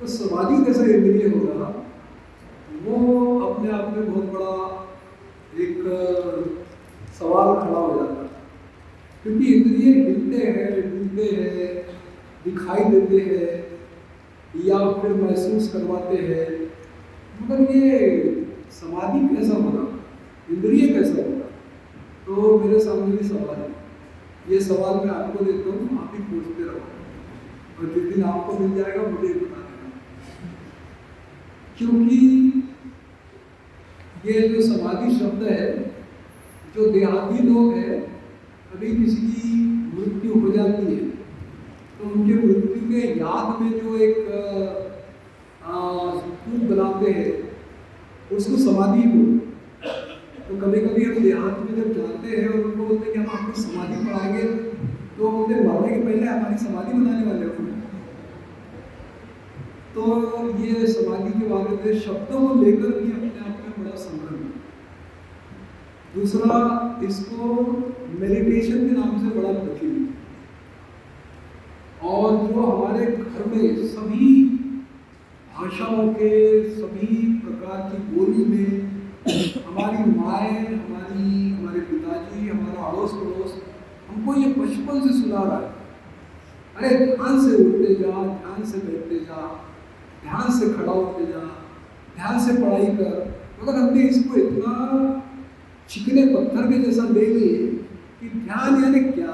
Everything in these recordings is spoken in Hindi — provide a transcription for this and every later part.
तो समाधि कैसा इंद्रिय होगा, वो अपने आप में बहुत बड़ा एक सवाल खड़ा हो जाता है। क्योंकि इंद्रिय हिलते हैं, डूबते हैं, दिखाई देते हैं या फिर महसूस करवाते हैं, मगर ये समाधि कैसा होगा, इंद्रिय कैसा होगा? तो मेरे सामने भी सवाल है। ये सवाल मैं आपको देता हूँ, आप ही पूछते रहो, और जिस दिन आपको मिल जाएगा मुझे बता देना। क्योंकि ये जो समाधि शब्द है, जो देहाती लोग हैं, कभी किसी की मृत्यु हो जाती है तो उनके मृत्यु के याद में जो एक स्तूप बनाते हैं उसको समाधि बोलते। तो कभी कभी हम देहात में जब जाते हैं और उनको बोलते हैं कि हम आपको समाधि पढ़ाएंगे, तो हम बोलते मरने के पहले हमारी समाधि बनाने वाले हो। तो ये समाधि के बारे में शब्दों को लेकर भी अपने आप में बड़ा संभ्रम है। दूसरा, इसको मेडिटेशन के नाम से बड़ा प्रचलित है, और जो हमारे घर में सभी भाषाओं के, सभी प्रकार की बोली में हमारी माएँ, हमारे पिताजी, हमारा अड़ोस पड़ोस हमको ये बचपन से सुना रहा है, अरे ध्यान से उठते जा, ध्यान से बैठते जा, ध्यान से खड़ा होते जा, ध्यान से पढ़ाई कर। मगर हमने इसको इतना चिकने पत्थर के जैसा ले लिए कि ध्यान यानी क्या,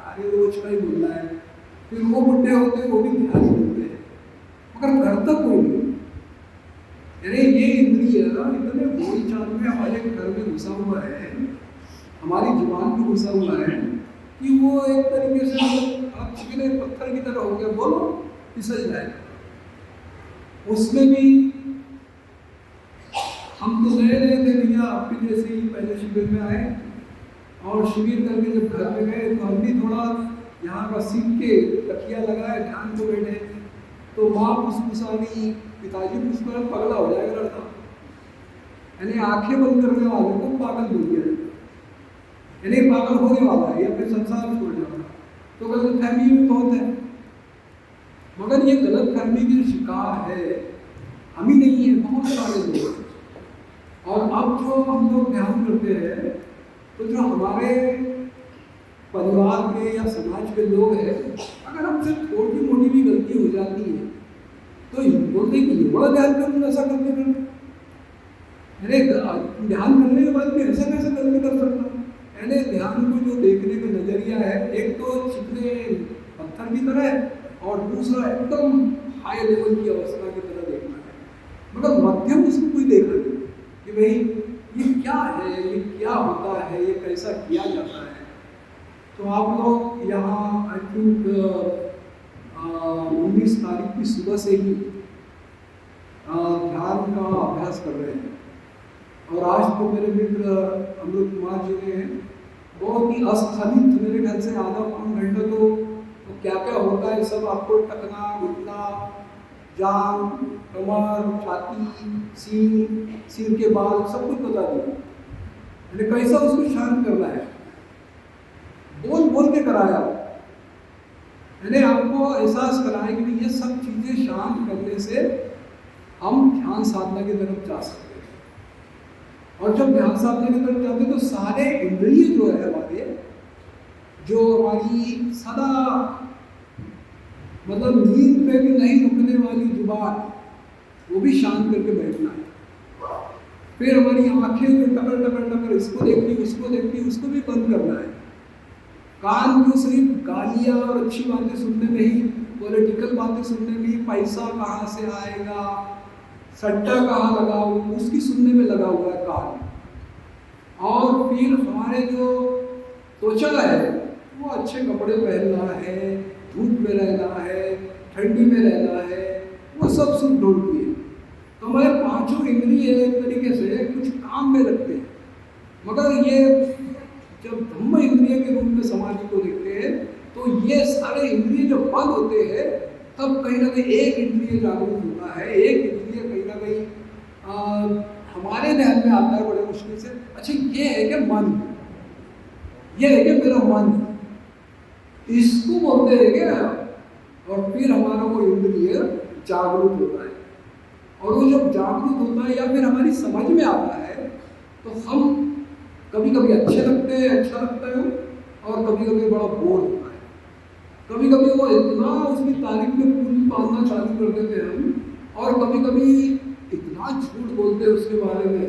अरे रोज का ही बोलना है। फिर वो बुढ़े होते हैं, वो भी ध्यान ही बोलते हैं, मगर करता कोई नहीं। अरे ये इंद्रिय इतने बोल चाल में हमारे घर में घुसा हुआ है, हमारी जुबान में घुसा हुआ है कि वो एक तरीके से आप चिकने पत्थर की तरह हो गया, बोलो फिसल जाए। उसमें भी हम तो नए नए थे भैया, आपके जैसे ही पहले शिविर में आए, और शिविर करके जब घर में गए तो हम भी थोड़ा यहाँ का सीख के तकिया लगाए, ध्यान को बैठे, तो माँ फुसफुसानी, पिताजी फुसफुसानी, पगला हो जाएगा लड़का। यानी आंखें बंद करने वाले को पागल बोल दिया, यानी पागल होने वाला है या फिर संसार छोड़ जाएगा। तो गलतफहमी में बहुत है, मगर ये गलतफहमी की शिकार है हम ही नहीं है, बहुत सारे लोग। और अब जो हम लोग ध्यान करते हैं, तो जो हमारे परिवार के या समाज के लोग हैं, अगर हमसे थोड़ी मोटी भी गलती हो जाती है तो बोलते हैं कि ये बड़ा ध्यान करूँ, ऐसा करते करते, अरे ध्यान करने के बाद भी ऐसा कैसे गलती कर सकता हूँ। यानी ध्यान को जो देखने का नजरिया है, एक तो चिकने पत्थर की तरह है, और दूसरा एकदम हाई लेवल की अवस्था की तरह देखना है, मगर मध्यम उसको कोई देखा नहीं कि भाई ये क्या है, ये क्या होता है, ये कैसा किया जाता है। तो आप लोग यहाँ आई थिंक 19 तारीख की सुबह से ही ध्यान का अभ्यास कर रहे हैं, और आज तो मेरे मित्र अमृत कुमार जी ने बहुत ही अस्थानित, मेरे ख्याल से आधा पौन घंटा तो क्या क्या होता है सब आपको टकना, घुटना, जांग, कमर, छाती, सिर के बाल सब कुछ बता दिया, कैसा उसको शांत करना है, बोल बोल के कराया। यानी आपको एहसास कराया कि ये सब चीजें शांत करने से हम ध्यान साधना की तरफ जा सकते हैं, और जब ध्यान साधना की तरफ जाते हैं तो सारे इंद्रिय जो है हमारे, जो हमारी सदा मतलब नींद में भी नहीं रुकने वाली जुबान, वो भी शांत करके बैठना है। फिर हमारी आंखें जो टकर टकर टकर इसको देखनी, उसको देखनी, उसको भी बंद करना है। कान जो सिर्फ गालियाँ और अच्छी बातें सुनने में ही, पॉलिटिकल बातें सुनने में ही, पैसा कहाँ से आएगा, सट्टा कहाँ लगाओ, उसकी सुनने में लगा हुआ है कान। और फिर हमारे जो त्वचा है, वो अच्छे कपड़े पहनना है, धूप में रहना है, ठंडी में रहना है, वो सब सुन ढूंढती है। तो हमारे पांचों इंद्रिय एक तरीके से कुछ काम में लगते हैं, मगर ये जब धम्म इंद्रिय के रूप में समाधि को देखते हैं, तो ये सारे इंद्रिय जब बंद होते हैं, तब कहीं ना कहीं एक इंद्रिय जागरूक होता है, एक इंद्रिय कहीं ना कहीं हमारे ध्यान में आता है बड़े मुश्किल से। अच्छा, ये है कि मन, ये है कि मेरा मन, इसको बोलते हैं क्या, और फिर हमारा वो इंद्रिय जागरूक होता है। और वो जब जागरूक होता है या फिर हमारी समझ में आता है तो हम कभी कभी अच्छे लगते हैं, अच्छा लगता है, और कभी कभी बड़ा बोर होता है। कभी कभी वो इतना उसकी तारीफ में पूरी पालना चालू कर देते हैं हम, और कभी कभी इतना झूठ बोलते हैं उसके बारे में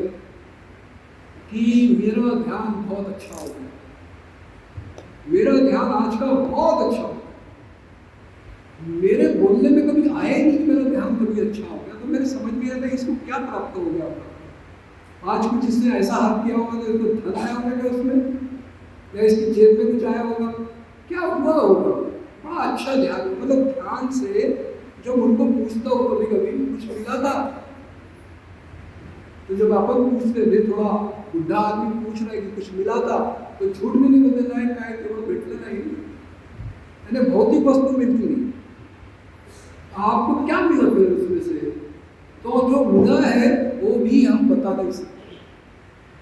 कि मेरा ध्यान बहुत अच्छा हो गया, मेरा ध्यान आज का बहुत अच्छा हो गया, मेरे बोलने में कभी आया ही नहीं कि मेरा ध्यान कभी अच्छा हो गया। तो मेरे समझ में आता है इसको क्या प्राप्त हो गया होगा। आज कुछ इसने ऐसा हाथ किया होगा तो इसको धन आया होगा क्या उसमें, या इसकी जेब में कुछ आया होगा, क्या हुआ होगा। बड़ा अच्छा ध्यान, मतलब ध्यान से जब उनको पूछता हो कभी कभी कुछ मिला था, तो जब अपन पूछते थे, थोड़ा बुढ़ा आदमी पूछ रहा है कि कुछ मिला था, तो झूठ भी नहीं बोलने लायक का है, केवल बैठने नहीं, यानी भौतिक वस्तु मिलती नहीं। आपको क्या मिला फिर उसमें से? तो जो मिला है वो भी हम बता नहीं सकते,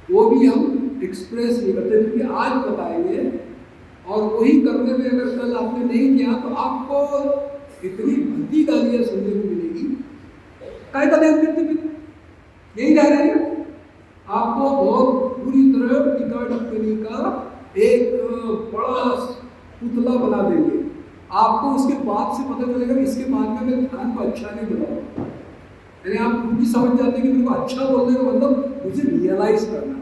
वो भी हम एक्सप्रेस नहीं करते, क्योंकि आज बताएंगे और वही करने में अगर कल आपने नहीं किया तो आपको इतनी भद्दी गालियां सुनने को मिलेगी। काय का ध्यान करते फिर यही रह रहे हैं, आपको बहुत बुरी तरह टीका टिप्पणी का एक बड़ा पुतला बना देंगे। आपको उसके बाद से पता चलेगा कि इसके बाद में मैं ध्यान को अच्छा नहीं बनाऊंगा, यानी आप खुद भी समझ जाते हैं कि मेरे को अच्छा बोलने का मतलब मुझे रियलाइज करना है।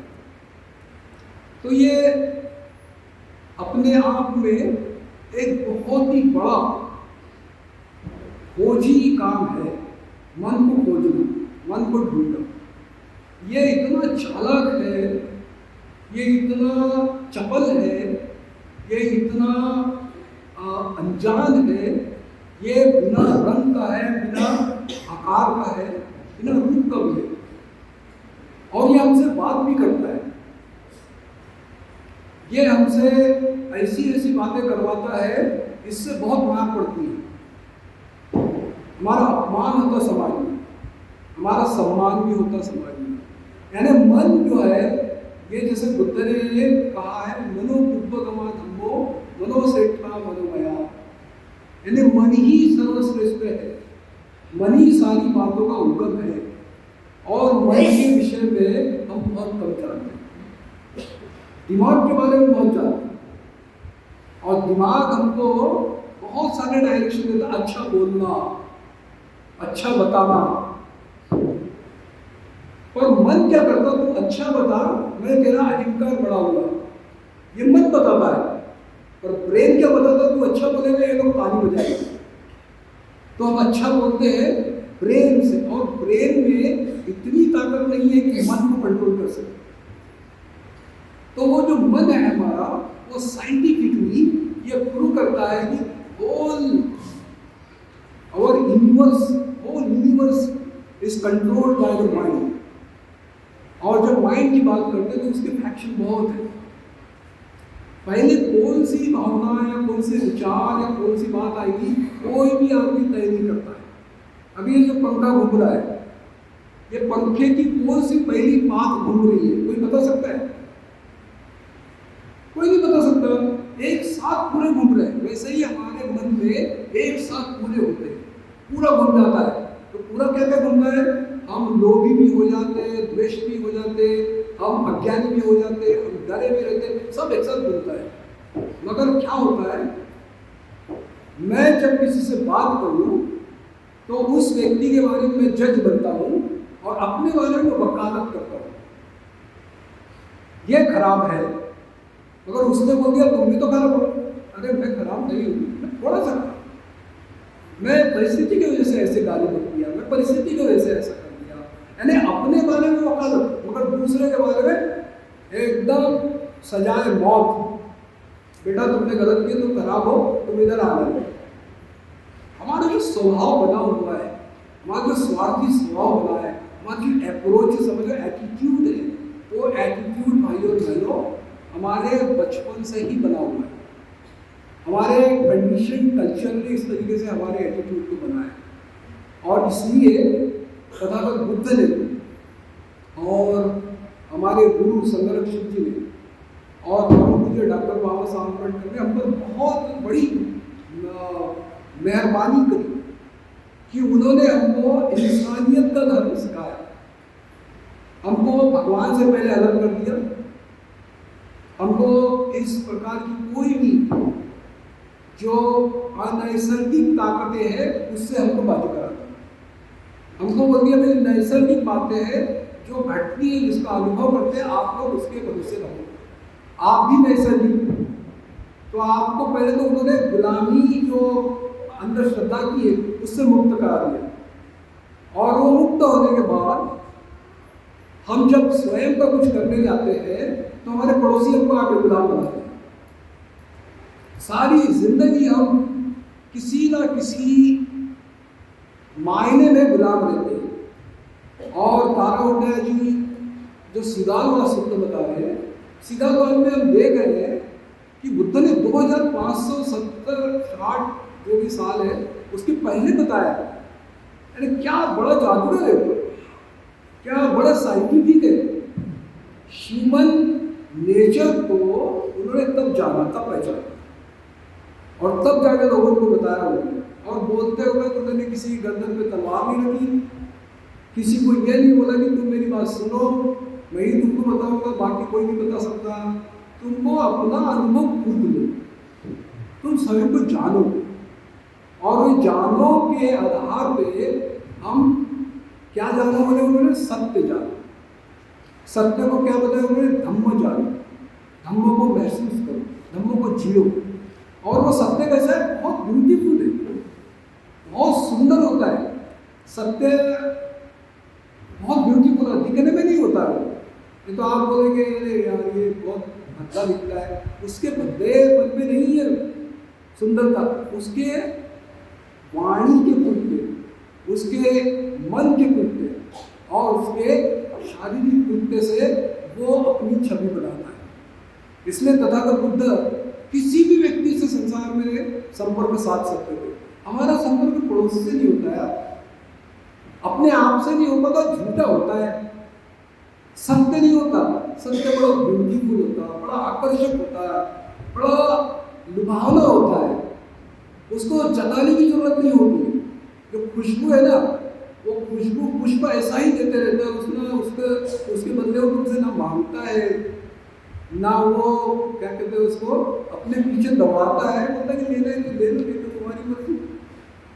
तो ये अपने आप में एक बहुत ही बड़ा खोजी काम है, मन को खोजना, मन को ढूंढना। ये इतना चालाक है, ये इतना चपल है, ये इतना अनजान है, ये बिना रंग का है, बिना आकार का है, बिना रूप का भी है, और ये हमसे बात भी करता है। ये हमसे ऐसी ऐसी बातें करवाता है, इससे बहुत मार पड़ती है। हमारा अपमान होता समाज में, हमारा सम्मान भी होता समाज में। यानी मन जो है, ये जैसे बुद्ध ने कहा है, मनो बुद्धगमा धम्मो मनो सेठा मनोमया, यानी मन ही सर्वश्रेष्ठ है, मन ही सारी बातों का उद्गम है, और मन के विषय में हम बहुत कम जानते हैं, दिमाग के बारे में बहुत जानते हैं, और दिमाग हमको बहुत सारे डायरेक्शन देता है, अच्छा बोलना, अच्छा बताना। पर मन क्या करता, तुम अच्छा बता, मैं तेरा अहंकार बढ़ाऊंगा, ये मन बताता है। पर ब्रेन क्या बताता, तू अच्छा बोलेगा ये लोग ताली बजाएंगे। तो हम अच्छा बोलते हैं ब्रेन से, और ब्रेन में इतनी ताकत नहीं है कि मन को कंट्रोल कर सके। तो वो जो मन है हमारा, वो साइंटिफिकली ये प्रूव करता है कि whole universe is controlled by the mind. और जब माइंड की बात करते हैं तो उसके फैक्शन बहुत है। पहले कौन सी भावना या कौन से विचार या कौन सी बात आएगी, कोई भी आदमी तय नहीं करता है। अभी ये जो पंखा घूम रहा है, ये पंखे की कौन सी पहली बात घूम रही है, कोई बता सकता है? कोई नहीं बता सकता। एक साथ पूरे घूम रहे हैं। वैसे ही हमारे मन में एक साथ पूरे होते हैं, पूरा घूम जाता है। तो पूरा क्या क्या घूमता है? हम लोभी भी हो जाते हैं, द्वेष भी हो जाते हैं, हम अज्ञानी भी हो जाते हैं, हम डरे भी रहते हैं, सब एक साथ घूमता है। मगर क्या होता है, मैं जब किसी से बात करूं तो उस व्यक्ति के बारे में जज बनता हूं और अपने बारे में वकालत करता हूं, ये खराब है। मगर उसने बोल दिया तुम भी तो खराब हो। अरे मैं खराब नहीं हूं, मैं थोड़ा सा, मैं परिस्थिति की वजह से ऐसे गाली बक दिया, मैं परिस्थिति की वजह से ऐसा कर दिया, यानी अपने बारे में वकालत। मगर दूसरे के बारे में एकदम सजाए मौत, बेटा तुमने गलत किया, तुम खराब हो, तुम इधर आना है। हमारा जो स्वभाव बना हुआ है, हमारा जो स्वार्थी स्वभाव बना है, हमारी जो अप्रोच समझो एटीट्यूड है, वो एटीट्यूड भाइयों और बहनों हमारे बचपन से ही बना हुआ है। हमारे कंडीशन कल्चर ने इस तरीके से हमारे एटीट्यूड को बनाया, और इसलिए तथागत बुद्ध ने और हमारे गुरु संरक्षक जी ने और परम पूज्य डॉक्टर बाबा साहब अम्बेडकर ने हम पर बहुत बड़ी मेहरबानी करी। कि उन्होंने हमको इंसानियत का धर्म सिखाया, हमको भगवान से पहले अलग कर दिया, हमको इस प्रकार की कोई भी जो अनैसर्गिक ताकतें हैं उससे हमको बाजू करा दिया। हमको बोल दिया भाई नैसर्गिक बातें हैं जो घटती है, जिसका अनुभव करते हैं, आप लोग उसके भरोसे रहो, आप भी नैसर्गिक। तो आपको पहले तो उन्होंने गुलामी जो अंधश्रद्धा की है उससे मुक्त करा दिया, और वो मुक्त होने के बाद हम जब स्वयं का कुछ करने जाते हैं तो हमारे पड़ोसी हमको आगे गुलाम बनाते हैं। सारी जिंदगी हम किसी ना किसी मायने में गुलाम रहते हैं। और तारा उड्डया जी जो सिगाल वाला सूत्र बता रहे हैं, सिगाल वाले में हम देख रहे हैं कि बुद्ध ने 2570-60 जो भी साल है उसके पहले बताया। अरे क्या बड़ा जादूगर है वो, क्या बड़ा साइंटिफिक है। ह्यूमन नेचर को उन्होंने तब जाना, तब पहचाना, और तब जाके लोगों को बताया उन्होंने। और बोलते हुए तो उन्होंने किसी गर्दन पे तलवार नहीं रखी, किसी को यह नहीं बोला कि तुम मेरी बात सुनो, मैं ही तुमको बताऊंगा, बाकी कोई नहीं बता सकता। तुमको अपना अनुभव खुद लो, तुम स्वयं को जानो, और जानो के आधार पे हम क्या जानो बोले उन्होंने, सत्य जानो। सत्य को क्या बताया उन्होंने, धम्म जानो, धम्म को महसूस करो, धम्म को जियो। और वो सत्य कैसा है, बहुत ब्यूटीफुल है, बहुत सुंदर होता है। सत्य बहुत ब्यूटीफुल है, दिखने में नहीं होता है। ये तो आप बोलेंगे अरे यार ये बहुत भद्दा दिखता है, उसके भद्देपन में नहीं है सुंदरता, उसके वाणी के कृत्य, उसके मन के कृत्य और उसके शारीरिक कृत्य से वो अपनी छवि बनाता है। इसलिए तथागत बुद्ध किसी भी व्यक्ति से संसार में संपर्क साध सकते थे। हमारा संपर्क पड़ोसी से नहीं होता है, अपने आप से नहीं होता, तो झूठा होता है, सत्य नहीं होता। सत्य बड़ा ब्यूटीफुल होता है, बड़ा आकर्षक होता है, बड़ा लुभावना होता है, उसको जताने की जरूरत नहीं होती। जो खुशबू है ना, वो खुशबू पुष्प ऐसा ही देते रहता है, उसके बदले वो तुमसे ना मांगता है, ना वो क्या कहते हैं उसको अपने पीछे दबाता है, बोलता है कि लेना है तो ले लो, नहीं तो तुम्हारी मर्जी।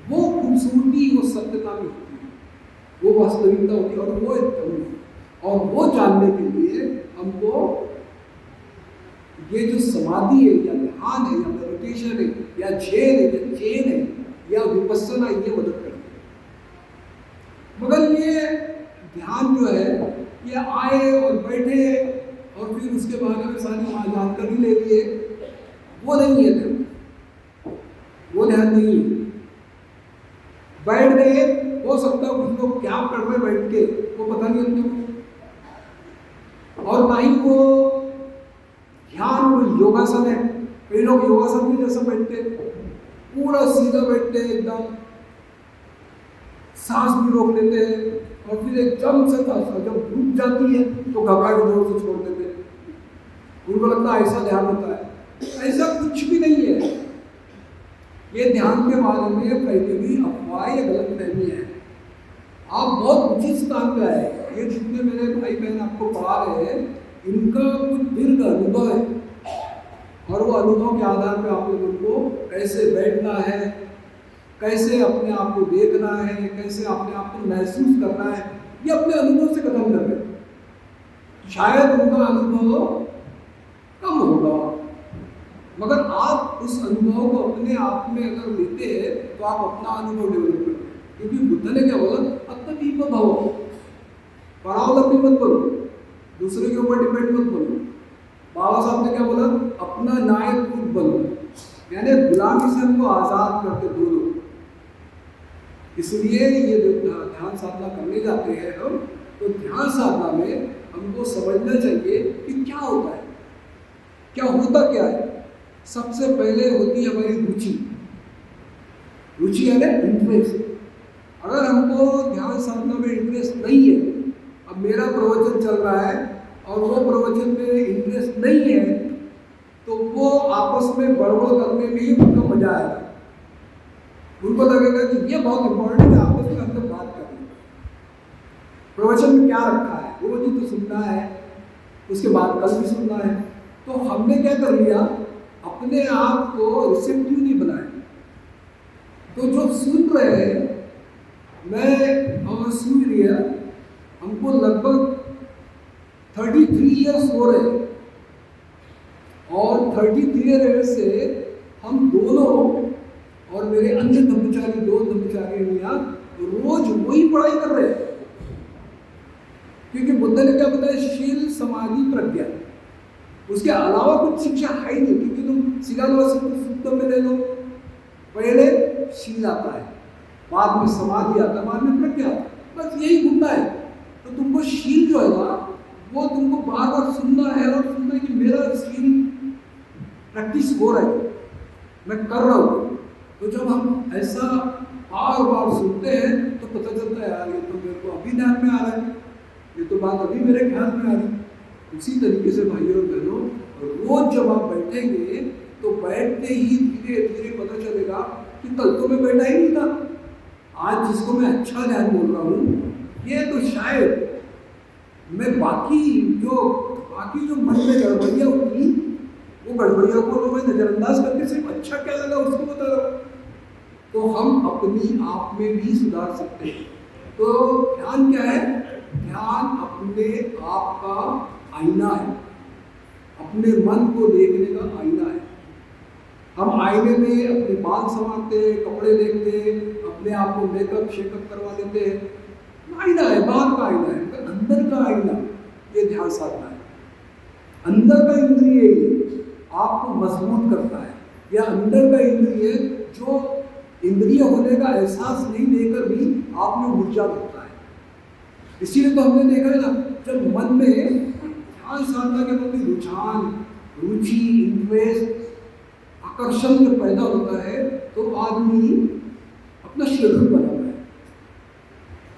वो खूबसूरती, वो सत्यता में होती है, वो वास्तविकता होती है, और वो धर्म। और वो जानने के लिए हमको ये जो समाधि है, या ध्यान है, या मेडिटेशन है, या ध्यान है, या चेन है, या विपस्सना, ये मदद करती है। मगर ये ध्यान जो है, ये आए और बैठे और फिर उसके बारे में सारी जानकारी ले लिए, वो नहीं है ध्यान, वो ध्यान नहीं है। बैठ गए, हो सकता है कुछ लोग क्या कर रहे बैठ के वो पता नहीं उनको, और ना ही वो ध्यान, वो योगासन है। कई लोग योगासन में जैसा बैठते, पूरा सीधा बैठते हैं, एकदम सांस भी रोक लेते हैं, और फिर एकदम से जब रुक जाती है तो घबरा के जोर से छोड़ देते हैं। उनको लगता है ऐसा ध्यान होता है, ऐसा कुछ भी नहीं है। ये ध्यान के बारे में फैली हुई अफवाह या गलतफहमी है। आप बहुत उचित स्थान पे आए। ये जितने मेरे भाई बहन आपको पढ़ा रहे हैं, इनका कुछ दीर्घ अनुभव है, और वो अनुभव के आधार पे आप लोगों को कैसे बैठना है, कैसे अपने आप को देखना है, कैसे अपने आप को महसूस करना है, ये अपने अनुभव से खत्म कर रहे हैं। शायद उनका अनुभव कम होगा, मगर आप उस अनुभव को अपने आप में अगर लेते हैं तो आप अपना अनुभव डेवलप करते हैं। क्योंकि बुद्ध ने क्या बोला, अत्यधिक भवो, परावलंबी मत बनो, दूसरे के ऊपर डिपेंड मत बनो। बाबा साहब ने क्या बोला, अपना नायक खुद बनो, यानी गुलामी से हमको आजाद करके दो लोग। इसलिए ये ध्यान साधना करने जाते हैं हम, तो ध्यान साधना में हमको समझना चाहिए कि क्या होता है, क्या होता क्या है। सबसे पहले होती है हमारी रुचि। रुचि यानी इंटरेस्ट। अगर हमको ध्यान साधना में इंटरेस्ट नहीं है, अब मेरा प्रवचन चल रहा है और वो प्रवचन में इंटरेस्ट नहीं है, तो वो आपस में बड़बड़ करने में ही उनका मजा आएगा। उनको लगेगा कि ये बहुत इंपॉर्टेंट है, रोशन में क्या रखा है, रोज ही तो सुनना है, उसके बाद कल भी सुनना है। तो हमने क्या कर लिया, अपने आप को रिसेप्टिव नहीं बनाया। तो जो सुन रहे हैं, मैं और सुन लिया, हमको लगभग 33 ईयर्स हो रहे हैं, और 33 ईयर्स से हम दोनों और मेरे अन्य ब्रह्मचारी, दो ब्रह्मचारियां रोज वही पढ़ाई कर रहे हैं। क्योंकि बुद्ध ने क्या बताया, शील समाधि प्रज्ञा, उसके अलावा कुछ शिक्षा है ही नहीं। क्योंकि तुम सिगालो सूत्र में ले लो, पहले शील आता है, बाद में समाधि आता है, बाद में प्रज्ञा आता है, बस यही घूमना है। तो तुमको शील जो है ना, वो तुमको बार बार सुनना है, और सुनना है कि मेरा शील प्रैक्टिस हो रहा है, मैं कर रहा हूँ। तो जब हम ऐसा बार बार सुनते हैं तो पता चलता है, यार ये तो मेरे को अभी ध्यान में आ रहा है, ये तो बात अभी मेरे ख्याल में आ रही। उसी तरीके से भाइयों और बहनों, रोज जब आप बैठेंगे तो बैठते ही धीरे धीरे पता चलेगा कि कल तो मैं बैठा ही नहीं था, आज जिसको मैं अच्छा ध्यान बोल रहा हूँ, ये तो शायद मैं बाकी जो मन में गड़बड़ियाँ होती, वो गड़बड़ियों को तो मैं नजरअंदाज करके सिर्फ अच्छा क्या लगा उसको बता रहा हूँ। तो हम अपनी आप में भी सुधार सकते हैं। तो ध्यान क्या है, ध्यान अपने आप का आईना है, अपने मन को देखने का आईना है। हम आईने में अपने बाल संवारते, कपड़े देखते, अपने आप को मेकअप शेकअप करवा लेते हैं, आईना है, बाहर का आईना है, अंदर का आईना ये ध्यान साधना है। अंदर का इंद्रिय आपको मजबूत करता है, या अंदर का इंद्रिय जो इंद्रिय होने का एहसास नहीं लेकर भी आप में ऊर्जा देता है। इसीलिए तो हमने देखा है ना, जब मन में ध्यान साधना के प्रति रुझान, रुचि, इंटरेस्ट, आकर्षण जब पैदा होता है, तो आदमी अपना शेड्यूल बनाता है,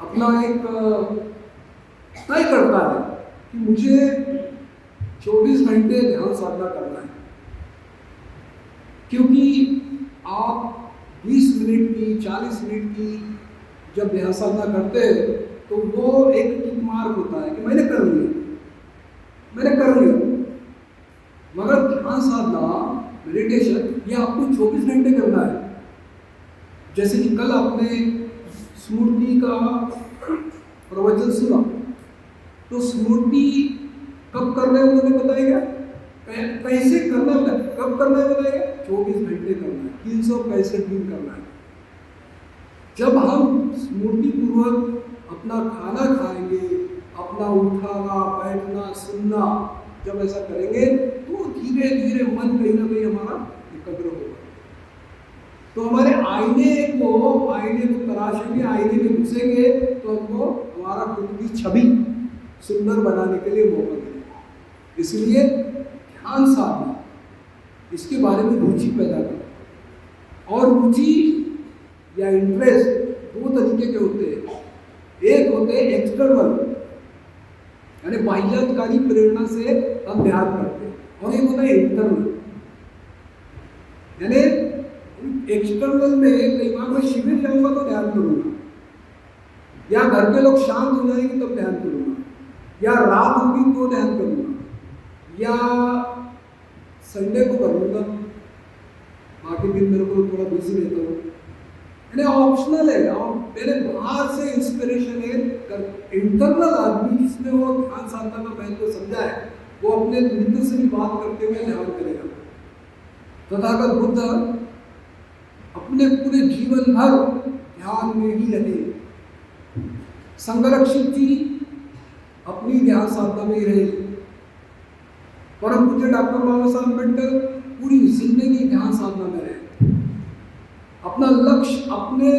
अपना एक तय करता है कि मुझे 24 घंटे ध्यान साधना करना है। क्योंकि आप 20 मिनट की, 40 मिनट की जब ध्यान साधना करते हैं, तो वो एक टिक मार्क होता है कि मैंने कर लिया। मगर ध्यान साधना, मेडिटेशन, ये आपको 24 घंटे करना है। जैसे कि कल आपने स्मृति का प्रवचन सुना, तो स्मृति कब करना है उन्होंने बताया, कैसे करना है, कब करना है बताएगा, 24 घंटे करना है, 365 दिन करना है। जब हम स्मृति पूर्वक अपना खाना खाएंगे, अपना उठाना, बैठना, सुनना जब ऐसा करेंगे, तो धीरे धीरे मन कहीं ना कहीं हमारा एकाग्र होगा। तो हमारे आईने को तराशेंगे, आईने में घुसेंगे, तो हमको हमारा खुद की छवि सुंदर बनाने के लिए मौका मिलेगा। इसलिए ध्यान साधना, इसके बारे में रुचि पैदा करें। और रुचि या इंटरेस्ट 2 तरीके के होते हैं। एक होते हैं एक्सटर्नल, यानी बाह्यकारी प्रेरणा से हम ध्यान करते हैं, और एक होता है इंटरनल, यानी एक्सटर्नल में कई बार मैं शिविर जाऊंगा तो ध्यान करूंगा, या घर के लोग शांत हो जाएंगे तब ध्यान करूंगा, या रात होगी तो ध्यान करूंगा, या संडे को करूंगा, बाकी दिन मेरे को थोड़ा बिजी रहता हूँ। यानी ऑप्शनल है, और मेरे बाहर से इंस्पिरेशन है। इंटरनल आदमी जिसने वो ध्यान साधना का महत्व समझा है, वो अपने मित्र से भी बात करते हुए ध्यान करेगा। तथागत बुद्ध अपने पूरे जीवन भर ध्यान में ही रहे। संगरक्षित जी अपनी ध्यान साधना में ही रहे। परम पूज्य डॉक्टर बाबा साहब अम्बेडकर पूरी जिंदगी ध्यान साधना में रहे। अपना लक्ष्य, अपने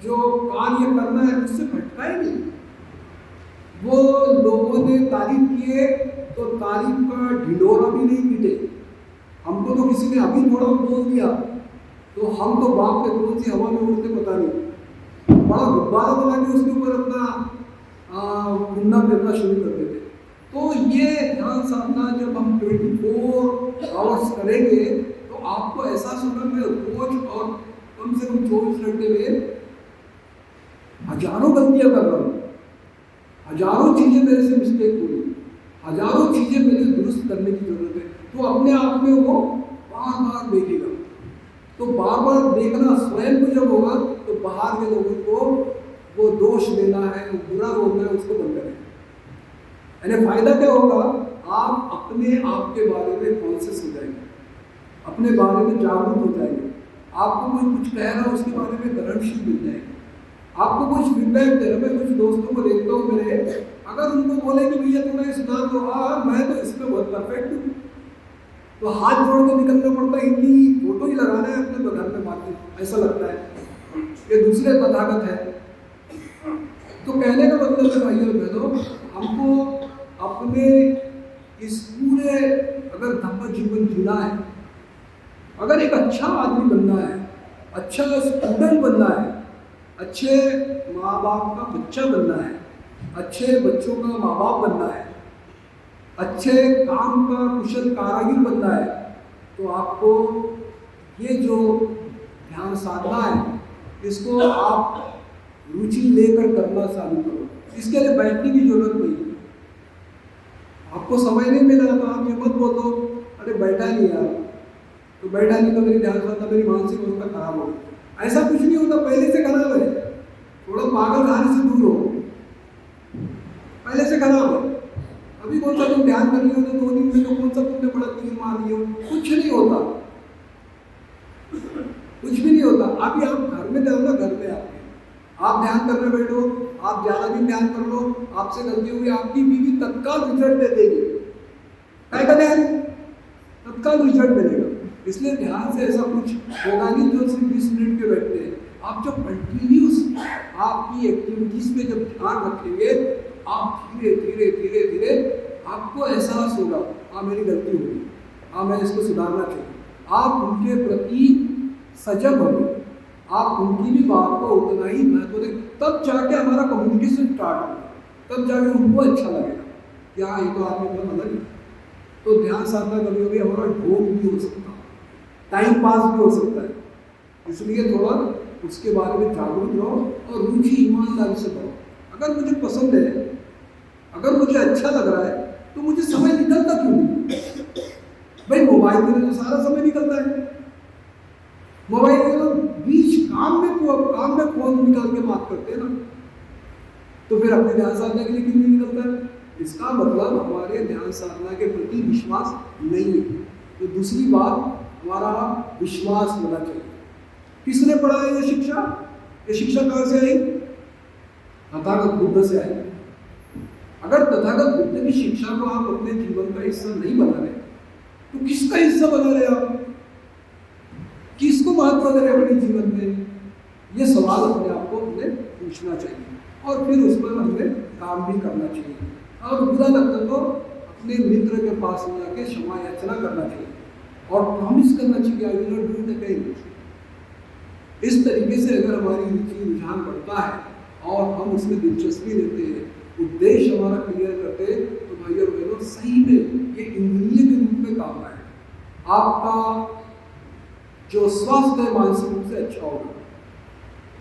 जो कार्य करना है उससे भटका ही नहीं। वो लोगों ने तारीफ किए तो तारीफ का ढिंढोरा भी नहीं पीटे। हमको तो किसी ने अभी थोड़ा बोल दिया तो हम तो बाप के कौन सी हवा में उड़ते पता नहीं, बड़ा गुब्बारा बना के उसके ऊपर अपना घूमना फिरना शुरू कर देते। तो ये ध्यान साधना जब हम 24 आवर्स करेंगे तो आपको एहसास होगा मैं रोज और कम से कम 24 घंटे में हजारों गलतियां कर रहा हूँ, हजारों चीज़ें मेरे से मिस्टेक हुई, हजारों चीज़ें मुझे दुरुस्त करने की जरूरत है। तो अपने आप में वो बार बार देखेगा। तो बार बार देखना स्वयं को जब होगा तो बाहर के लोगों को वो दोष देना है, वो बुरा बोलना है, उसको बंद करें। यानी फायदा क्या होगा, आप अपने आप के बारे में कॉन्शियस हो जाएंगे, अपने बारे में जागरूक हो जाएंगे। आपको कोई कुछ कह रहा है उसके बारे में ग्रहणशील मिल जाएगी। आपको कुछ फीडबैक दे रहा, मैं कुछ दोस्तों को देखता हूँ मेरे, अगर उनको बोले कि भैया थोड़ा सुधार दो, हाँ मैं तो इसमें बहुत परफेक्ट हूँ, तो हाथ जोड़ के निकलना पड़ता है, इनकी फोटो ही लगाना है अपने घर में बाकी, ऐसा लगता है ये दूसरे तथागत है। तो कहने का मतलब है भाई और बहनों, हमको अपने इस पूरे अगर धम्म जीवन जीना है, अगर एक अच्छा आदमी बनना है, अच्छा स्टूडेंट बनना है, अच्छे माँ बाप का बच्चा बनना है, अच्छे बच्चों का माँ बाप बनना है, अच्छे काम का कुशल कारागिर बनना है, तो आपको ये जो ध्यान साधना है इसको आप रुचि लेकर करना चालू करो। इसके लिए बैठने की जरूरत नहीं है। आपको समय नहीं मिला तो आप ये मत बोलो अरे बैठा नहीं यार, तो बैठा नहीं तो मेरी ध्यान साधना, मेरी मानसिक अवस्था खराब हो। ऐसा कुछ नहीं होता, पहले से खराब है, थोड़ा पागल खाने से दूर हो, पहले से खराब है। अभी कौन सा तुम ध्यान कर लियो तो 2 दिन में तो कौन सा तुमने बड़ा तीर मार लियो, कुछ नहीं होता, कुछ भी नहीं होता। अभी आप घर में जाओ ना, घर में आप ध्यान करने बैठो, आप ज़्यादा दिन ध्यान कर लो, आपसे गलती हुई, आपकी बीवी तत्काल रिजल्ट दे देगी। क्या ध्यान तत्काल रिजल्ट मिलेगा। इसलिए ध्यान से ऐसा कुछ होगा नहीं जो सिर्फ 20 मिनट के बैठते हैं। आप जब कंटिन्यूस आपकी एक्टिविटीज में जब ध्यान रखेंगे, आप धीरे धीरे धीरे धीरे आपको एहसास होगा हाँ मेरी गलती होगी, हाँ मैं इसको सुधारना चाहिए। आप उनके प्रति सजग होंगे, आप उनकी भी बात को उतना ही महत्व दें, तब जाके हमारा कम्युनिकेशन स्टार्ट होगा, तब जाके उनको अच्छा लगेगा कि हाँ ये तो आदमी बहुत अलग है। तो ध्यान साधना कभी कभी हमारा ढोंग भी हो सकता है, टाइम पास भी हो सकता है, इसलिए थोड़ा उसके बारे में जागरूक रहो और रुचि ईमानदारी से करो। अगर मुझे पसंद है, अगर मुझे अच्छा लग रहा है तो मुझे समय निकलता क्यों नहीं? भाई मोबाइल में तो सारा समय निकलता है, मोबाइल में तो बीच काम में फोन निकाल के बात करते हैं ना, तो फिर अपने ध्यान साधना के लिए क्यों नहीं निकलता है? इसका मतलब हमारे ध्यान साधना के प्रति विश्वास नहीं है। तो दूसरी बात, हमारा विश्वास होना चाहिए। किसने पढ़ा है ये शिक्षा? ये शिक्षा कहाँ से आई? तथागत बुद्ध से आई। अगर तथागत बुद्ध की शिक्षा को आप अपने जीवन का हिस्सा नहीं बना रहे तो किसका हिस्सा बना रहे आप? किसको महत्व दे रहे अपने जीवन में? ये सवाल अपने आप को हमें पूछना चाहिए और फिर उस पर हमें काम भी करना चाहिए। और बुरा लगता तो अपने मित्र के पास जाके क्षमा याचना करना चाहिए और प्रॉमिस करना चाहिए I will not do it again. इस तरीके से अगर हमारी रुचि रुझान बढ़ता है और हम उसमें दिलचस्पी लेते हैं, उद्देश्य हमारा क्लियर करते हैं, तो भाई और बहनों सही में ये इंद्रिय के रूप में काम आए, आपका जो स्वास्थ्य है मानसिक रूप से अच्छा होगा।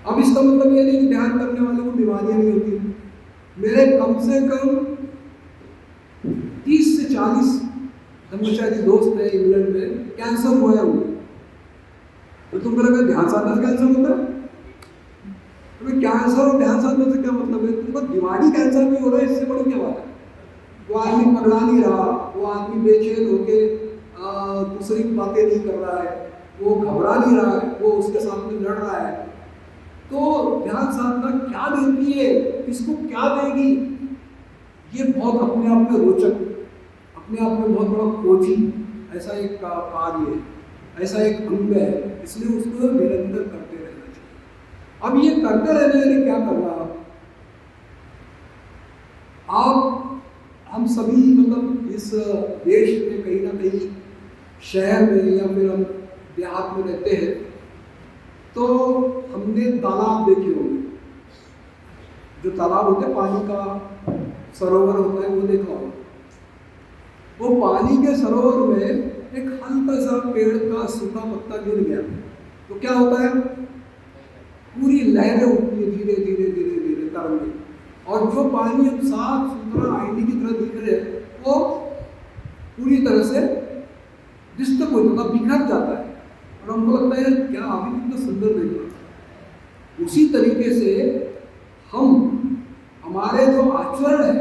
अब इसका मतलब ये नहीं कि ध्यान करने वाले को बीमारियां नहीं होती। मेरे कम से कम 30 से 40 ब्रह्मचारी दोस्त है इंग्लैंड में, कैंसर हुआ है उनको। तो तुमको लगा ध्यान साधना से कैंसर होता है? तो कैंसर और ध्यान साधना से क्या मतलब है? तुमको दिमागी कैंसर भी हो रहा है, इससे बड़ी क्या बात है? वो आदमी पकड़ा नहीं रहा, वो आदमी बेचैन होके दूसरी बातें नहीं कर रहा है, वो घबरा नहीं रहा है, वो उसके साथ में लड़ रहा है। तो ध्यान साधना क्या देती है, किसको क्या देगी, ये बहुत अपने आप में रोचक, अपने आप में बहुत बड़ा खोजी ऐसा एक कार्य है, ऐसा एक अंग है। इसलिए उसको निरंतर करते रहना चाहिए। अब ये करते रहने के लिए क्या करना, आप हम सभी मतलब इस देश में कहीं ना कहीं शहर में या फिर हम देहात में रहते हैं, तो हमने तालाब देखे होंगे, जो तालाब होते हैं पानी का सरोवर होता है, वो देखा होगा। वो पानी के सरोवर में एक हल्का सा पेड़ का सूखा पत्ता गिर गया तो क्या होता है? पूरी लहरें उठती है धीरे धीरे धीरे धीरे तरंगे, और जो पानी अब साफ सुथरा आईने की तरह दिख रहे हैं वो पूरी तरह से डिस्टर्ब हो जाता, बिखर जाता है और हमको लगता है क्या अभी कितना सुंदर दिख रहा है। उसी तरीके से हम हमारे जो आचरण है,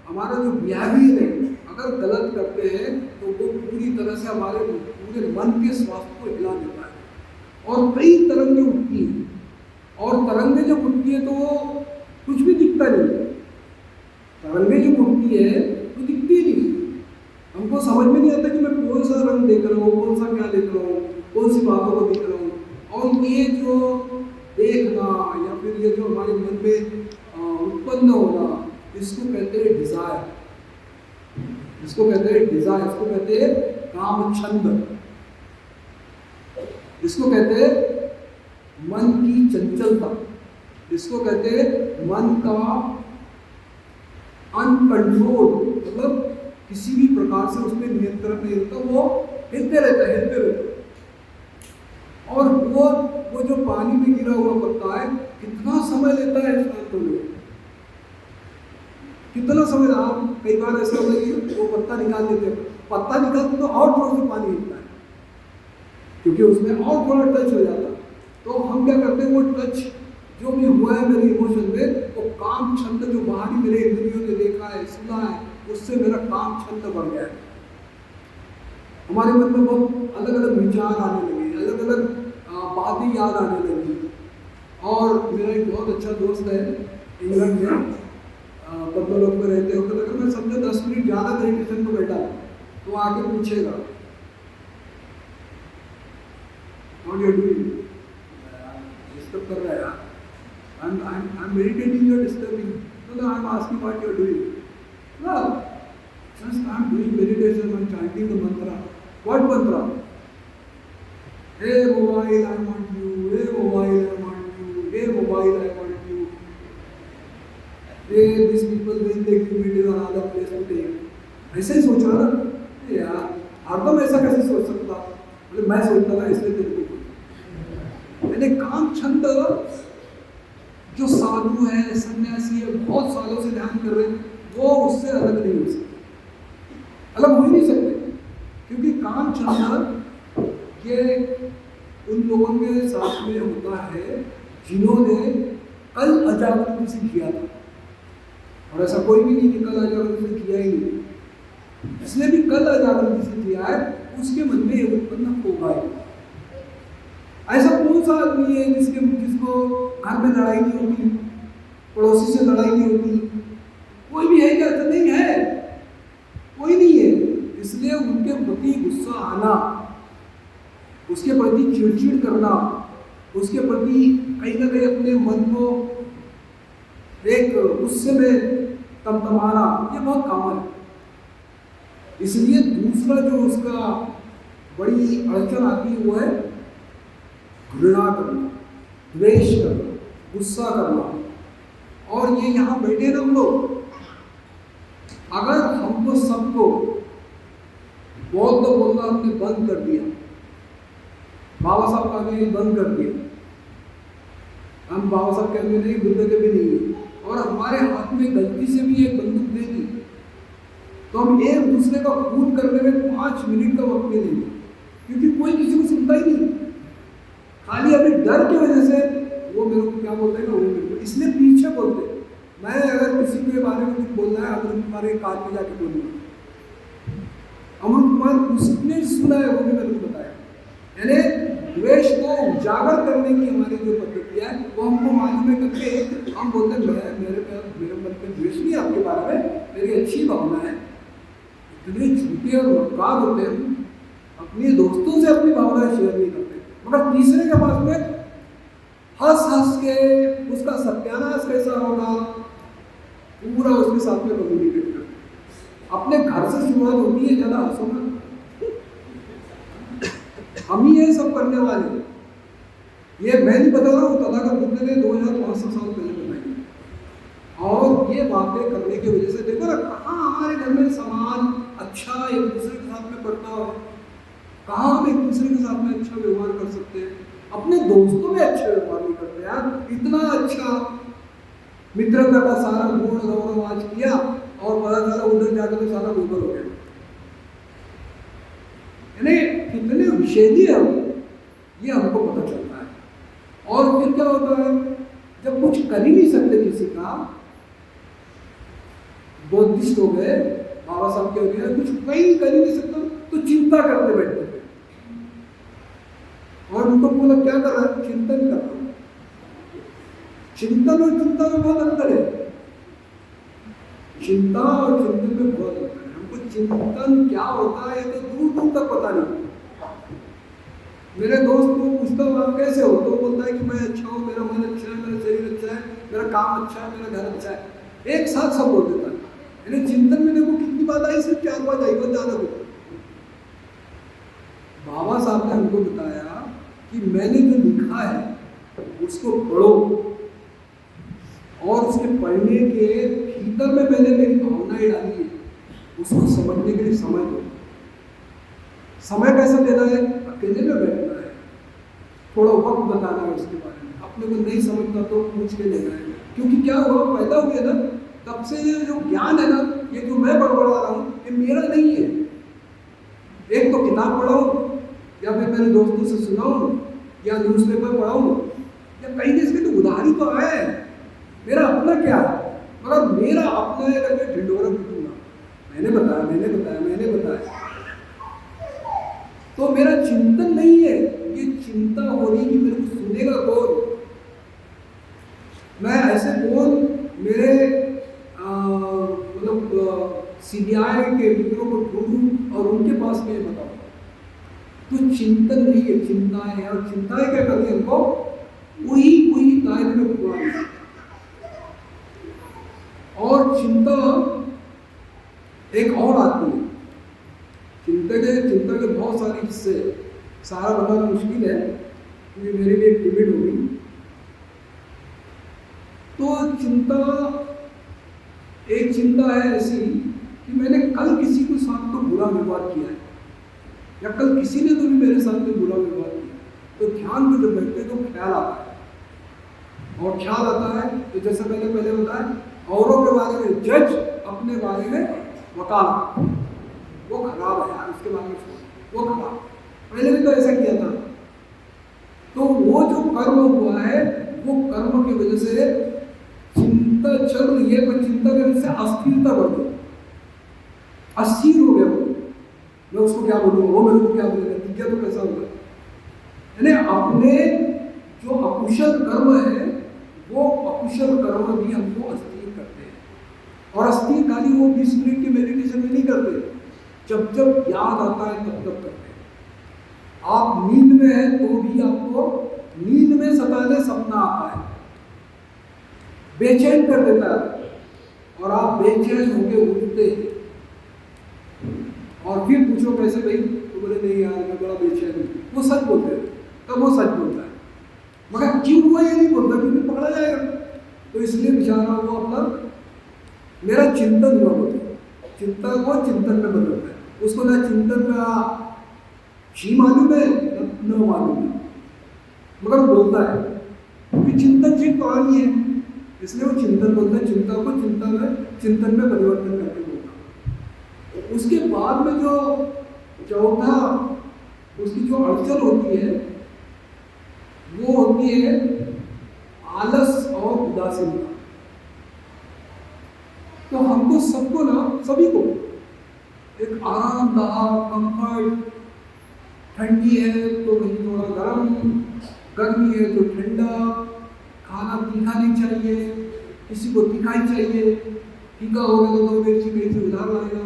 हमारा जो बिहेवियर है, अगर गलत करते हैं तो वो पूरी तरह से हमारे पूरे मन के स्वास्थ्य को हिला देता है और कई तरंगें उठती हैं और तरंगें जब उठती है तो वो कुछ भी दिखता नहीं। तरंगें जब उठती है तो दिखती नहीं, हमको समझ में नहीं आता कि मैं कौन सा रंग देख रहा हूँ, कौन सा क्या देख रहा हूँ, कौन सी बातों को देख रहा हूँ। और ये जो देखना या फिर ये जो हमारे मन में उत्पन्न होना, इसको कहते हैं डिजायर, इसको कहते हैं डिजायर, इसको कहते हैं काम छंद, इसको कहते हैं मन की चंचलता, इसको कहते हैं मन का अनकंट्रोल, मतलब किसी भी प्रकार से उसमें नियंत्रण नहीं होता, वो हिलते रहता है। और वो जो पानी में गिरा हुआ पत्ता है कितना समय लेता है शांत होने में, कितना समय। आप कई बार ऐसा होता है कि वो पत्ता निकाल देते हैं, पत्ता निकालते तो और थोड़ा सा पानी हिलता है क्योंकि उसमें और थोड़ा टच हो जाता है। तो हम क्या करते हैं, वो टच जो भी हुआ है मेरे इमोशन में, वो काम छंद जो बाहरी मेरे इंद्रियों ने देखा है, सुना है, उससे मेरा काम छंद बढ़ गया है। हमारे मन में बहुत अलग अलग विचार आने लगे, अलग अलग बातें याद आने लगी। और मेरा एक बहुत अच्छा दोस्त है इंग्लैंड में, पद्मलोक में रहते हो, अगर मैं समझो 10 मिनट ज़्यादा मेडिटेशन में बैठा तो आके पूछेगा व्हाट यू डूइंग, डिस्टर्ब कर रहा है यार, I'm meditating, you're disturbing. No, I'm asking what you're doing. No, just I'm doing meditation, I'm chanting the mantra. What mantra? Hey mobile, I want you. Hey mobile, I want you. Hey mobile, I want you. Hey, these people will take you to another place to take. ऐसे ही सोच रहा ना यार, हरदम ऐसा कैसे सोच सकता? मतलब मैं सोचता था इसलिए तेरे को मैंने काम छंद जो साधु है, सन्यासी है, बहुत सालों से ध्यान कर रहे हैं, वो उससे अलग नहीं हो सकते, अलग हो ही नहीं सकते, क्योंकि काम छंद ये उन लोगों के साथ में होता है जिन्होंने कल अजागृति से किया था। और ऐसा कोई भी नहीं कि कल अजागृति से किया ही नहीं, जिसने भी कल अजागृति से किया है उसके मन में ये उत्पन्न होगा ही। ऐसा कौन सा आदमी है जिसको घर में लड़ाई नहीं होती, पड़ोसी से लड़ाई नहीं होती? कोई भी है क्या? तो नहीं है, कोई नहीं है। इसलिए उनके प्रति गुस्सा आना, उसके प्रति चिड़चिड़ करना, उसके प्रति कहीं ना कहीं अपने मन को एक गुस्से में तमतमाना, ये बहुत कॉमन है। इसलिए दूसरा जो उसका बड़ी अड़चन आती है वो है घृणा करना, द्वेष करना, गुस्सा करना। और ये यहाँ बैठे ना हम लोग, अगर हमको सबको बोलना हमने बंद कर दिया, बाबा साहब का भी बंद कर दिया, हम बाबा साहब के अंदर नहीं, बुद्ध के भी नहीं है, और हमारे हाथ में गलती से भी एक बंदूक दे दी तो हम एक दूसरे का खून करने में 5 मिनट का वक्त नहीं लेंगे, क्योंकि कोई किसी को सुनता ही नहीं। खाली अभी डर की वजह से वो मेरे को क्या बोलते हैं ना, वो मेरे को इसलिए पीछे बोलते हैं। मैं अगर किसी के बारे में कुछ बोलना है, अमृत कुमार के कान में जाके बोलूँगा, अमृत कुमार उसने सुना है, वो भी मेरे को बताया। यानी द्वेष को उजागर करने की हमारी जो पद्धति है वो हमको मालूम है, करके हम बोलते हैं मेरे मन में द्वेष नहीं आपके बारे में, मेरी अच्छी भावना है। इतने झूठे और मक्कार होते हैं, अपने दोस्तों से अपनी भावनाएं शेयर नहीं करते, मगर तीसरे के पास में हंस हंस के उसका सत्यानाश कैसा होगा पूरा उसके साथ में कम्युनिकेट करते। अपने घर से शुरुआत होती है, ज़्यादा हंसो ना, हम ही ये सब करने वाले। ये मैं नहीं बता रहा हूँ, तथागत बुद्ध ने 2500 साल पहले बताई। और ये बातें करने की वजह से देखो ना, कहाँ हमारे घर में समान अच्छा एक दूसरे के साथ में बर्ताव है, कहाँ हम एक दूसरे के साथ में अच्छा व्यवहार कर सकते हैं। अपने दोस्तों में अच्छा व्यवहार नहीं करते यार, इतना अच्छा मित्रता का सारा गुण गौरव आज किया और पता चला उधर जाकर तो सारा गोबर हो गया। यानी कितने विषेदी है ये हमको पता चलता है। और फिर क्या होता है, जब कुछ कर ही नहीं सकते किसी का, बौद्धिस्ट हो गए, बाबा साहब के हो गए, कुछ कहीं कर ही नहीं सकता तो चिंता करते बैठते थे। और उनको बोला क्या कर रहा है, चिंतन कर रहा है। चिंतन और चिंता में बहुत अंतर है। चिंता और चिंतन में बहुत अंतर है। हमको चिंतन क्या होता है तो दूर दूर तक पता नहीं। मेरे दोस्त को पूछता हूँ आप कैसे हो, तो बोलता है कि मैं अच्छा हूँ, मेरा मन अच्छा है, मेरा शरीर अच्छा है, मेरा काम अच्छा है, मेरा घर अच्छा है। एक साथ सब बोल देता है। यानी चिंतन में देखो कितनी बात आई, सिर्फ 4 बात आई, बहुत ज्यादा कुछ। बाबा साहब ने हमको बताया कि मैंने जो लिखा है उसको पढ़ो और उसके पढ़ने के भीतर में मैंने मेरी भावनाएं डाली है, उसको समझने के लिए समय दो। समय कैसा देना है, अकेले में बैठना है, थोड़ा वक्त बताना है उसके बारे में। अपने को नहीं समझता तो पूछ के लेना है। क्योंकि क्या हुआ, पैदा हुए ना तब से ये जो ज्ञान है ना, ये जो मैं बड़बड़ा रहा हूँ ये मेरा नहीं है। एक तो किताब पढ़ाऊँ या फिर मेरे दोस्तों से सुनाऊँ या न्यूज़पेपर पढ़ाऊँ या कहीं किसी तो उधारी तो आए, मेरा अपना क्या है। मगर मेरा अपना है करके ढिंडोरा पीटूंगा, मैंने बताया मैंने बताया मैंने बताया, तो मेरा चिंतन नहीं है। ये चिंता हो रही कि मेरे को सुनेगा कौन, मैं ऐसे कौन मेरे मतलब सीबीआई के मित्रों को ढूंढूं और उनके पास में बताऊं। तो चिंतन नहीं है, चिंता है। और चिंताएं क्या करती है हमको वही दायरे में घुमाती। और चिंता एक और आती है। चिंता के बहुत सारे हिस्से, सारा बताना मुश्किल है क्योंकि मेरी भी एक लिमिट होगी। तो चिंता, एक चिंता है ऐसी कि मैंने कल किसी के साथ तो बुरा व्यवहार किया है या कल किसी ने तो भी मेरे साथ में बुरा व्यवहार किया, तो ध्यान में जब बैठते तो ख्याल आता है। और ख्याल आता है तो जैसे मैंने पहले बताया, औरों के बारे में जज, अपने बारे में वकाल, वो खराब है यार, उसके बारे में वो खराब, पहले भी तो ऐसा किया था। तो वो जो कर्म हुआ है वो कर्म की वजह से चिंता चल रही है, पर चिंता की वजह से अस्थिरता बढ़ गई, अस्थिर हो गया वो। मैं उसको क्या बोलूँगा, वो मेरे को क्या बोलेगा, दिव्या तो कैसा होगा। यानी अपने जो अकुशल कर्म है वो अकुशल कर्म भी हमको अस्थिर करते हैं। और अस्थिर खाली वो 20 मिनट की मेडिटेशन में नहीं करते, जब जब याद आता है तब तब करते हैं। आप नींद में है तो भी आपको नींद में सताने सपना आता है, बेचैन कर देता है और आप बेचैन होके उठते हैं। और फिर पूछो कैसे भाई, तो बोले नहीं यार मैं बड़ा बेचैन हूँ, वो सच बोलते हैं, तब वो सच बोलता है। मगर क्यों हुआ ये नहीं बोलता, क्योंकि पकड़ा जाएगा। तो इसलिए बेचारा वो अपना, मेरा चिंतन हुआ बोलता है, चिंता को चिंतन में बदलता है। उसको ना चिंतन का शी मालूम है न मालूम है, मगर बोलता है क्योंकि चिंतन से कहानी है, इसलिए वो चिंतन बोलता है। चिंता को चिंतन में परिवर्तन करके बोलता। उसके बाद में जो चौथा उसकी जो अड़चन होती है वो होती है आलस और उदासीनता। तो हमको सबको ना, सभी को एक आरामदाह कंफर्ट, ठंडी है तो वही थोड़ा गर्म, गर्मी है तो ठंडा, खाना तीखा नहीं चाहिए, किसी को तीखा ही चाहिए, तीखा होगा तो 2 मिर्ची कहीं से उधार लाएगा।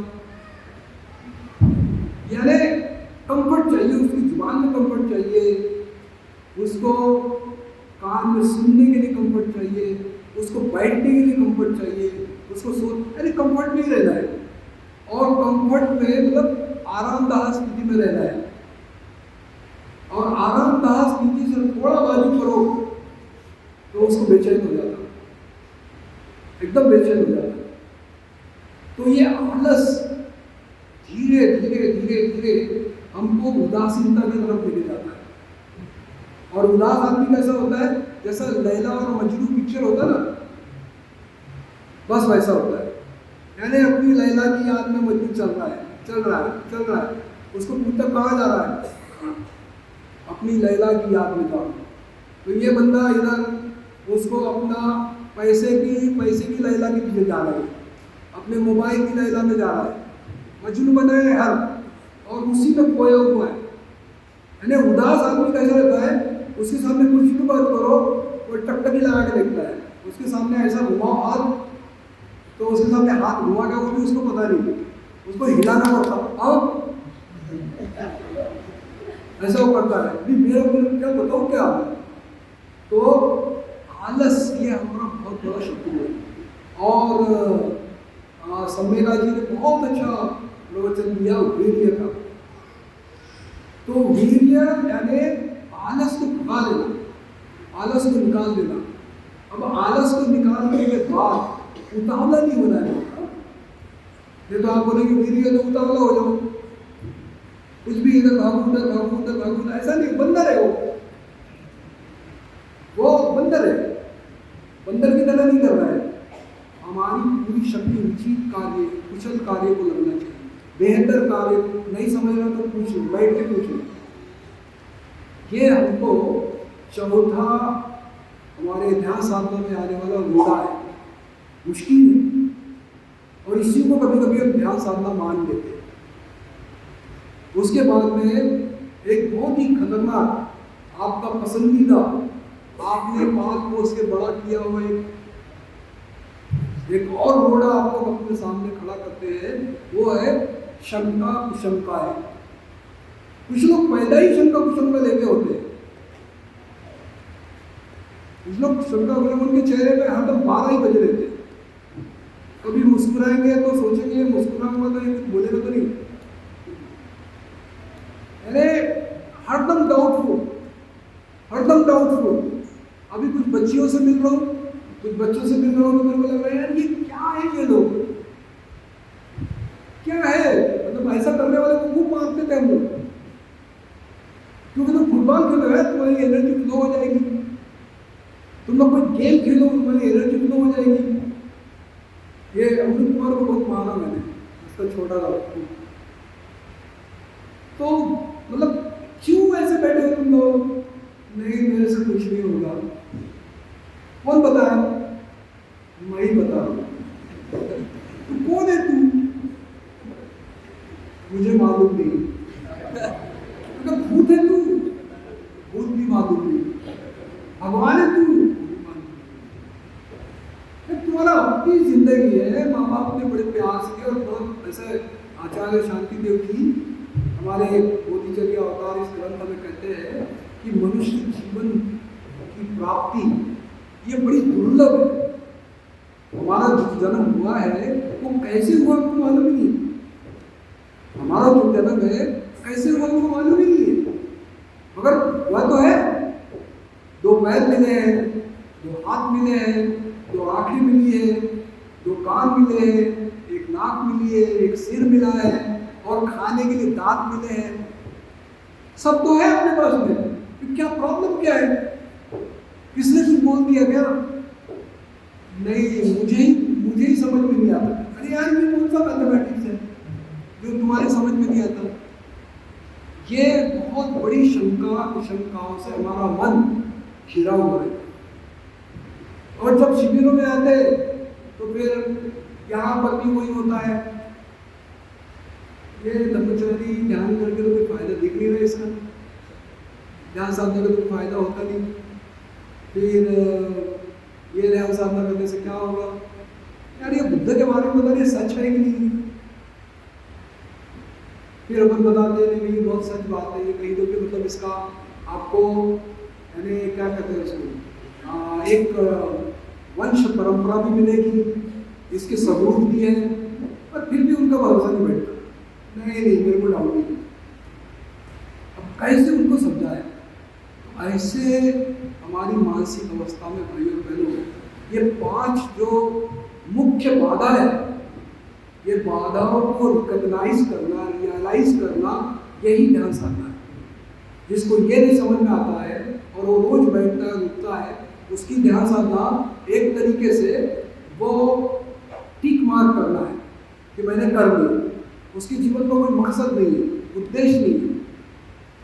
यानी कंफर्ट चाहिए, उसकी जुबान में कंफर्ट चाहिए, उसको कान में सुनने के लिए कंफर्ट चाहिए, उसको बैठने के लिए कंफर्ट चाहिए, उसको यानी कंफर्ट में ही रहना है। और कंफर्ट में मतलब आरामदाह स्थिति में रहना है। और आरामदाह स्थिति से थोड़ा बाजू करो तो उसको बेचैन हो जाता है, एकदम बेचैन हो जाता है। तो ये आलस धीरे धीरे धीरे धीरे हमको उदासीनता की तरफ लेके जाता है। और उदास आदमी कैसा होता है, जैसा लैला और मजनू पिक्चर होता है ना, बस वैसा होता है। यानी अपनी लैला की याद में मजनू चल रहा है, उसको पूछता कहाँ जा रहा है, अपनी लैला की याद में जा रहा है। तो ये बंदा इधर उसको अपना पैसे की लैला के पीछे जा रहा है, अपने मोबाइल की लैला में जा रहा है, मजनू बना है हर, और उसी में खोया हुआ है। यानी उदास आदमी कैसा रहता है, उसके सामने कुछ भी बात करो वो टकटकी लगा के देखता है, उसके सामने ऐसा घुमाओ हाथ, तो उसके सामने हाथ घुमा के वो भी उसको पता नहीं, उसको हिलाना पड़ता, अब ऐसा वो करता है। मेरा क्या बताऊँ क्या, तो आलस ये हमारा बहुत बड़ा शत्रु है। और सम्मेका जी ने बहुत अच्छा प्रवचन दिया वीर्य का। तो वीर्य यानी आलस को भगा देना, आलस को निकाल देना। अब आलस को निकालने के बाद उतावला नहीं होना है। नहीं तो आप बोलेंगे वीर्य तो उतावला हो जाओ, कुछ भी इधर भागू, ऐसा नहीं, बंदर है वो बंदर है, बंदर की तरह नहीं कर रहा है। हमारी पूरी शक्ति उचित कार्य, कुशल कार्य को लगना चाहिए, बेहतर कार्य को। नहीं समझ रहा तो पूछो, बैठ के पूछो। ये हमको चौथा हमारे ध्यान साधना में आने वाला रोड़ा है, मुश्किल है, और इसी को कभी कभी हम ध्यान साधना मान लेते हैं। उसके बाद में एक बहुत ही खतरनाक, आपका पसंदीदा, आपने 5 कोस के बड़ा किया हुआ एक और घोड़ा आपको अपने सामने खड़ा करते हैं, वो है शंका कुशंका है। कुछ लोग पैदा ही शंका कुशंका लेके होते हैं, कुछ लोग शंका कुशंका उनके चेहरे पे हरदम 12 ही बजे रहते हैं। कभी मुस्कुराएंगे तो सोचेंगे मुस्कुराऊंगा तो ये कुछ बोलेगा तो नहीं, अरे हरदम डाउटफुल। अभी कुछ बच्चियों से मिल रहा हूँ, कुछ बच्चों से मिल रहा हूँ, तो मेरे को लग रहा है यार ये क्या है, ये लोग क्या है, मतलब ऐसा करने वाले को खूब मारते थे हम लोग, क्योंकि तुम फुटबॉल खेलो है तुम्हारी एनर्जी फ्लो हो जाएगी, तुम लोग कोई गेम खेलो तुम्हारी एनर्जी फ्लो हो जाएगी। ये अमृत कुमार को बहुत मारा मैंने, उसका छोटा था। तो मतलब क्यों ऐसे बैठे हो तुम लोग, नहीं मेरे से कुछ नहीं होगा। कौन बताया, मैं ही बता रहा हूँ। तो कौन है तू, मुझे मालूम नहीं। तो भूत है तू, भूत भी मालूम नहीं। भगवान है तू, तुम्हारा अपनी जिंदगी है। माँ बाप ने बड़े प्यार से, और बहुत ऐसे आचार्य शांति देव की हमारे बोधिचर्या अवतार इस ग्रंथ में कहते हैं कि मनुष्य जीवन की प्राप्ति ये बड़ी दुर्लभ है। हमारा जो जन्म हुआ है वो कैसे हुआ आपको मालूम ही नहीं, हमारा जो जन्म है कैसे हुआ आपको मालूम ही नहीं है, मगर हुआ तो है। 2 पैर मिले हैं, 2 हाथ मिले हैं, 2 आंखें मिली है, 2 कान मिले हैं, 1 नाक मिली है, 1 सिर मिला है, और खाने के लिए दांत मिले हैं। सब तो है अपने पास में, तो क्या प्रॉब्लम क्या है, किसने कुछ बोल दिया क्या, नहीं मुझे ही समझ में नहीं आता। अरे यार ये कौन सा मैथमेटिक्स है जो तुम्हारे समझ में नहीं आता। ये बहुत बड़ी शंका कुशंकाओं से हमारा मन घिरा हुआ है। और जब शिविरों में आते तो फिर यहाँ पर भी वही होता है, ये ब्रह्मचारी ध्यान करके तो कोई फायदा दिख नहीं रहा इसका, ध्यान साधना का तो फायदा होता नहीं, फिर ये ध्यान साधना करने से क्या होगा, यार ये बुद्ध के बारे में बता रहे सच है कि नहीं, फिर अपन बताते हैं नहीं बहुत सच बात है ये, कहीं तो फिर मतलब इसका आपको यानी क्या कहते हैं इसको, एक वंश परंपरा भी मिलेगी, इसके सबूत भी है, पर फिर भी उनका भरोसा नहीं बैठता, नहीं मेरे को डाउट नहीं। अब कैसे उनको समझाएं, ऐसे हमारी मानसिक अवस्था में भाइयों बहनों ये 5 जो मुख्य बाधा है, ये बाधाओं को रिकॉग्नाइज करना, रियलाइज करना, यही ध्यान साधना है। जिसको ये नहीं समझ में आता है और वो रोज बैठता है रुकता है, उसकी ध्यान साधना एक तरीके से वो कि मैंने कर लिया, उसके जीवन का कोई मकसद नहीं है, उद्देश्य नहीं है।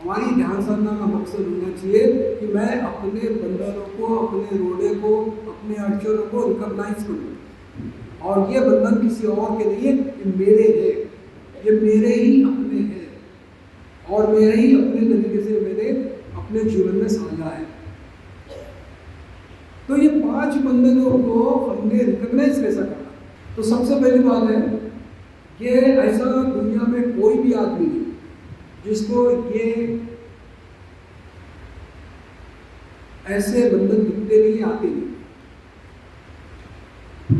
हमारी ध्यान साधना का मकसद होना चाहिए कि मैं अपने बंधनों को, अपने रोड़े को, अपने अड़चनों को रिकॉग्नाइज करूँ, और ये बंधन किसी और के नहीं है, ये मेरे है, ये मेरे ही अपने हैं, और मेरे ही अपने तरीके से मैंने अपने जीवन में साझा है। तो ये 5 बंधनों को हमने रिकॉग्नाइज कैसा करा? तो सबसे पहली बात है, ये ऐसा दुनिया में कोई भी आदमी नहीं जिसको ये ऐसे बंधन दिखते नहीं, आते नहीं।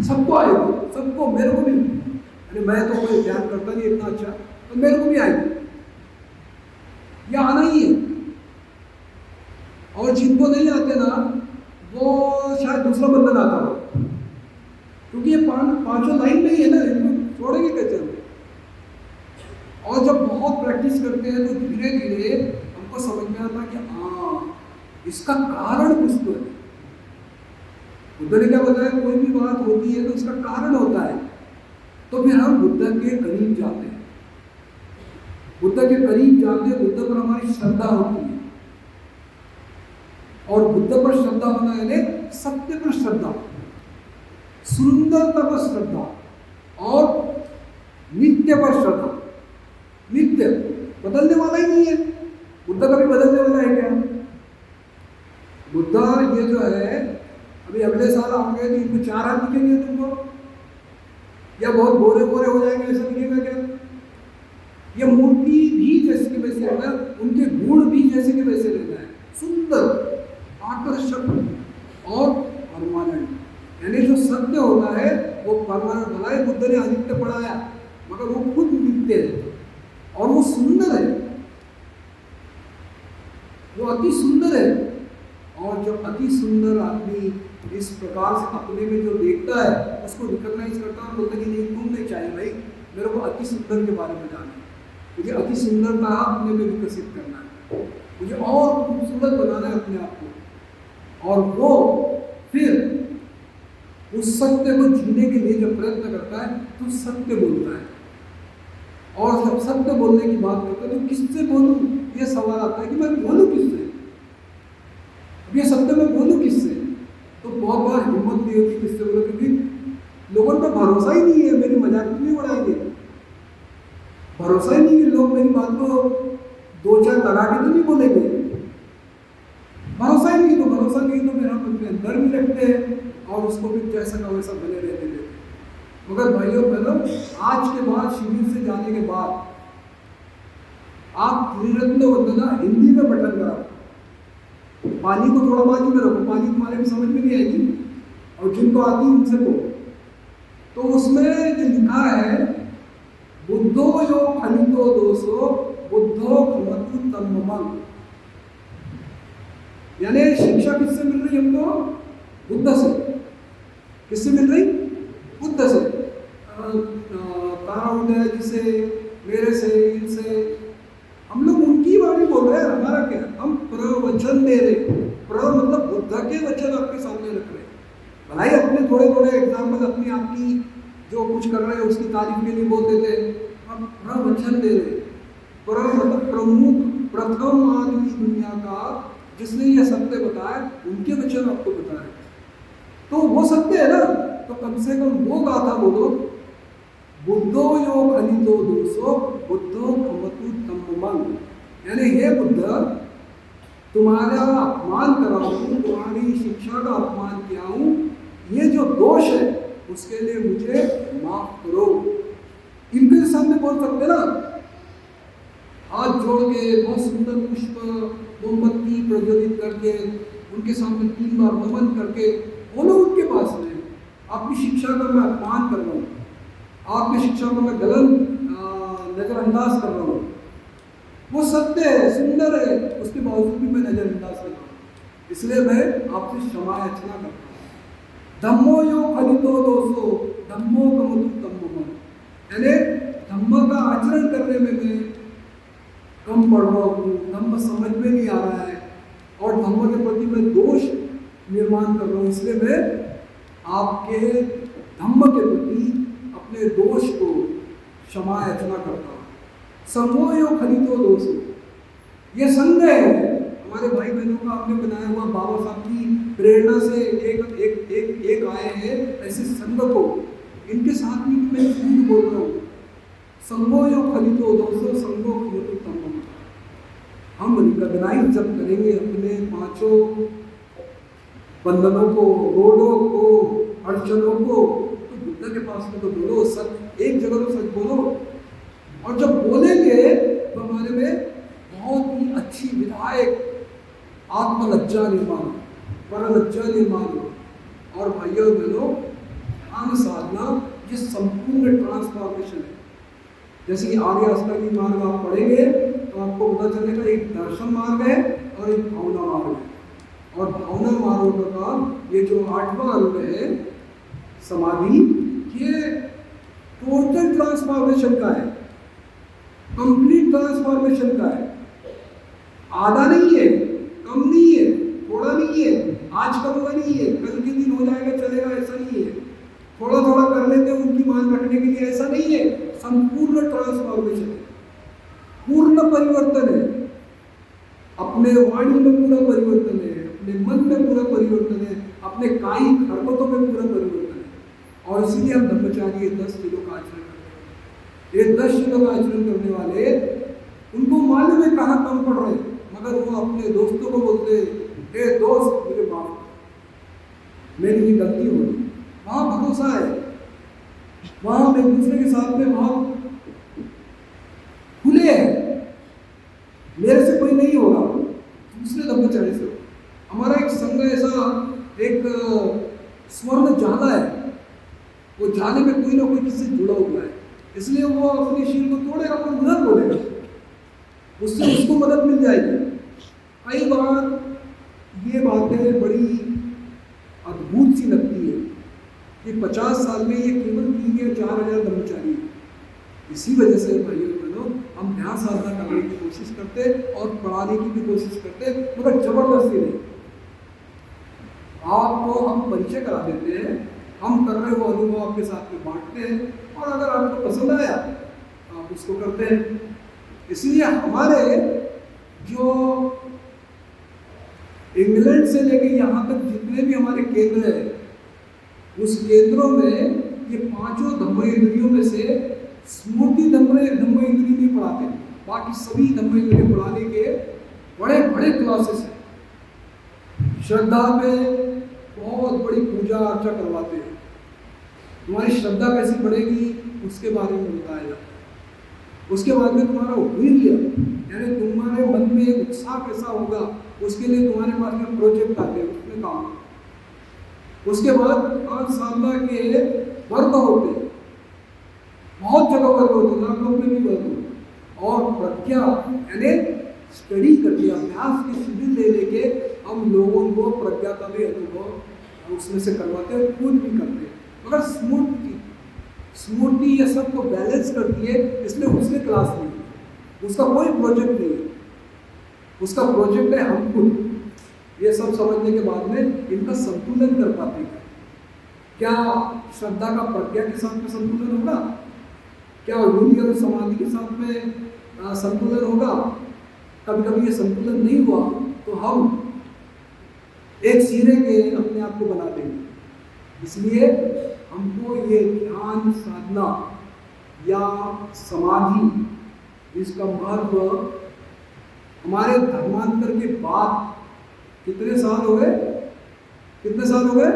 सबको आएगा, सबको, मेरे को भी। अरे मैं तो कोई ध्यान करता नहीं इतना अच्छा, तो मेरे को भी आएगी, ये आना ही है। और जिनको नहीं आते ना, वो शायद दूसरा बंधन आता हो, क्योंकि ये पांचों लाइन में ही है ना, इनको छोड़ेंगे कैसे हम? और जब बहुत प्रैक्टिस करते हैं तो धीरे धीरे हमको समझ में आता कि हाँ, इसका कारण कुछ तो है। बुद्ध ने क्या बताया, कोई भी बात होती है तो उसका कारण होता है। तो फिर हम बुद्ध के करीब जाते हैं, बुद्ध के करीब जाते हैं, बुद्ध पर हमारी श्रद्धा होती है। और बुद्ध पर श्रद्धा होना यानी सत्य पर श्रद्धा, सुंदरता पर श्रद्धा, और नित्य पर श्रद्धा। नित्य बदलने वाला ही नहीं है, बुद्ध कभी बदलने वाला है क्या? बुद्ध ये जो है, अभी अगले साल आओगे तो इनको 4 हाथ दिखेंगे तुमको, या बहुत गोरे गोरे हो जाएंगे, ऐसा दिखेगा क्या? ये मूर्ति भी जैसे के वैसे रहना, उनके गुण भी जैसे के वैसे रहना है, सुंदर, आकर्षक और परमानेंट। यानी जो सत्य होता है वो परमानेंट भला है। बुद्ध ने अनित्य पढ़ाया, मगर वो खुद नित्य है और वो सुंदर है, वो अति सुंदर है। और जो अति सुंदर आदमी इस प्रकार से अपने में जो देखता है, उसको रिकॉग्नाइज करता है और बोलता है कि नहीं, तुम नहीं चाहिए भाई, मेरे को अति सुंदर के बारे में जानना है, मुझे अति सुंदरता अपने में विकसित करना है, मुझे और खूबसूरत बनाना है अपने आप को। और वो फिर उस सत्य को जीने के लिए जब प्रयत्न करता है तो सत्य बोलता है। और जब सत्य बोलने की बात करता है तो किससे बोलूं, ये सवाल आता है कि मैं बोलूं किससे, ये सत्य में बोलूं किससे? तो बहुत बार हिम्मत नहीं होती किससे बोलो, क्योंकि लोगों पर भरोसा ही नहीं है, मेरी मजाक नहीं उड़ाएंगे, भरोसा ही नहीं है, लोग मेरी बात को 2-4 लगा के तो नहीं बोलेंगे, भरोसा ही नहीं। तो भरोसा नहीं तो फिर हम अपने अंदर भी रखते हैं और उसको फिर जैसा का वैसा बने रहते हैं। मगर भाइयों बहनों, आज के बाद, शिविर से जाने के बाद, आप त्रिरत्न वंदना हिंदी में पठन कराओ, पानी को थोड़ा बाजू में रखो, पानी तुम्हारे भी समझ में नहीं आएगी, और जिनको आती है उनसे को। तो उसमें जो लिखा है, बुद्धो यो खलितो दोषो बुद्धो खमतु तम्ममं, यानी शिक्षा किससे मिल रही हमको? बुद्ध से। किससे मिल रही? बुद्ध से। ताराउदय जी से, मेरे से, इनसे, हम लोग उनकी वाणी बोल रहे हैं, हमारा क्या? हम प्रवचन दे रहे, प्र मतलब बुद्ध के वचन आपके सामने रख रहे। भलाई अपने थोड़े थोड़े एग्जाम्पल अपनी आपकी जो कुछ कर रहे हैं उसकी तारीफ के लिए बोल देते हैं, हम प्रवचन दे रहे। प्र मतलब प्रमुख, प्रथम आदमी दुनिया का जिसने यह सत्य बताया, उनके वचन आपको बता रहे, तो वो सत्य है ना। तो कम से कम वो गाथा बोलो, बुद्धो यो खलितो दोषो बुद्धो खमतु तम्ममं, यानी हे बुद्ध, तुम्हारा अपमान करा हूं, तुम्हारी शिक्षा का अपमान किया हूं, ये जो दोष है उसके लिए मुझे माफ करो। इनके सामने बोल सकते ना, हाथ जोड़ के बहुत सुंदर पुष्प मोमबत्ती प्रज्वलित करके उनके सामने 3 बार नमन करके बोलो उनके पास में, आपकी शिक्षा का मैं अपमान कर रहा हूँ, आपकी शिक्षा को मैं गलत नजरअंदाज कर रहा हूँ, वो सत्य है, सुंदर है, उसके बावजूद भी मैं नजरअंदाज कर रहा हूँ, इसलिए मैं आपसे क्षमा याचना करता हूँ। धम्मो यो खलितो दोषो धम्मो कमतु तम्ममं, यानी धम्म का आचरण करने में मैं कम पढ़ रहा हूँ, धम्म समझ में नहीं आ रहा है, और धम्म के प्रति मैं दोष निर्माण कर रहा हूँ, इसलिए मैं आपके धम्म के प्रति अपने दोष को, क्षमा याचना करता हूँ। संगो यो खलितो दोषो, ये संघ है हमारे भाई बहनों का आपने बनाया हुआ, बाबा साहब की प्रेरणा से एक आए हैं ऐसे संघ को, इनके साथ में मैं झूठ बोल रहा हूँ। संगो यो खलितो दोषो संगो खलितो तमो। हम रिकॉग्नाइज जब करेंगे अपने पांचों बंधनों को, रोडों को, अड़चनों को, तो बुद्ध के पास में तो बोलो सच, एक जगह तो सच बोलो। और जब बोलेंगे तो हमारे में बहुत ही अच्छी विधायक आत्मलज्जा निर्माण, परलज्जा निर्माण हो। और भाइयों बहनों, ध्यान साधना ये संपूर्ण ट्रांसफॉर्मेशन है। जैसे कि आर्य अष्टांगिक मार्ग आप पढ़ेंगे तो आपको पता चलेगा एक दर्शन मार्ग है और एक भावना मार्ग है। और भावना मार्ग का ये जो 8वां अंग है समाधि, ये टोटल ट्रांसफॉर्मेशन का है, कंप्लीट ट्रांसफॉर्मेशन का है। आधा नहीं है, कम नहीं है, थोड़ा नहीं है, आज करूँगा नहीं है, कल के दिन हो जाएगा चलेगा, ऐसा नहीं है। थोड़ा थोड़ा कर लेते हैं उनकी मान रखने के लिए, ऐसा नहीं है। संपूर्ण ट्रांसफॉर्मेशन है, पूर्ण परिवर्तन है। अपने वाणी में पूरा परिवर्तन है, अपने मन में पूरा परिवर्तन है, अपने कायिक हरकतों में पूरा परिवर्तन है। और इसीलिए हम ब्रह्मचारी ये 10 किलो का आचरण करते हैं। ये 10 किलो का आचरण करने वाले, उनको मालूम है कहाँ कम पड़ रहे हैं, मगर वो अपने दोस्तों को बोलते हैं, दोस्त मुझे माफ कर, मेरी ये गलती हो गई। वहाँ भरोसा है, वहाँ हम एक दूसरे के साथ में बहुत खुले हैं। मेरे से कोई नहीं होगा, दूसरे ब्रह्मचारी से। हमारा एक संघ ऐसा एक स्वर्ण जाला है, वो जाले में कोई ना कोई किससे जुड़ा हुआ है, इसलिए वो अपनी शील को तोड़ेगा पर उधर बोलेगा, उससे उसको मदद मिल जाएगी। कई बार ये बातें बड़ी अद्भुत सी लगती है कि 50 साल में ये केवल 3 या 4 हजार ब्रह्मचारी है। इसी वजह से भाइयों बहनों, हम ध्यान साधना करने की कोशिश करते और पढ़ाने की भी कोशिश करते, मगर जबरदस्ती नहीं। आपको हम परिचय करा देते हैं, हम कर रहे वो अनुभव आपके साथ में बांटते हैं, और अगर आपको पसंद आया तो आप उसको करते हैं। इसलिए हमारे जो इंग्लैंड से लेके यहाँ तक जितने भी हमारे केंद्र हैं, उस केंद्रों में ये 5 धम्म इंद्रियों में से स्मृति धम्म इंद्रिय नहीं पढ़ाते, बाकी सभी धम्म इंद्रिय पढ़ाने के बड़े बड़े क्लासेस हैं। श्रद्धा पे बहुत बड़ी पूजा अर्चा करवाते हैं। तुम्हारी श्रद्धा कैसी बढ़ेगी उसके बारे में बताया जाता है। उसके बाद में तुम्हारा वीर्य, यानी तुम्हारे मन में एक उत्साह कैसा होगा, उसके लिए तुम्हारे पास में प्रोजेक्ट आते हैं, उसमें काम। उसके बाद 5 साधना के वर्ग होते हैं, बहुत जगह वर्ग होते हैं, आप लोग में भी वर्ग होते। और प्रज्ञा यानी स्टडी करके, अभ्यास के शिविर ले लेके हम लोगों को प्रज्ञा का भी अनुभव उसमें से करवाते हैं, खुद भी करते हैं। मगर स्मृति ये सबको बैलेंस करती है, इसलिए उसमें क्लास नहीं है, उसका कोई प्रोजेक्ट नहीं है, उसका प्रोजेक्ट है हम खुद। ये सब समझने के बाद में इनका संतुलन कर पाते हैं। क्या श्रद्धा का प्रज्ञा के साथ में संतुलन होगा? क्या वीर्य और समाधि के साथ में संतुलन होगा? कभी कभी ये संतुलन नहीं हुआ तो हम एक सिरे के अपने आप को बना देंगे। इसलिए हमको ये ध्यान साधना या समाधि, इसका महत्व हमारे धर्मांतर के बाद कितने साल हो गए? कितने साल हो गए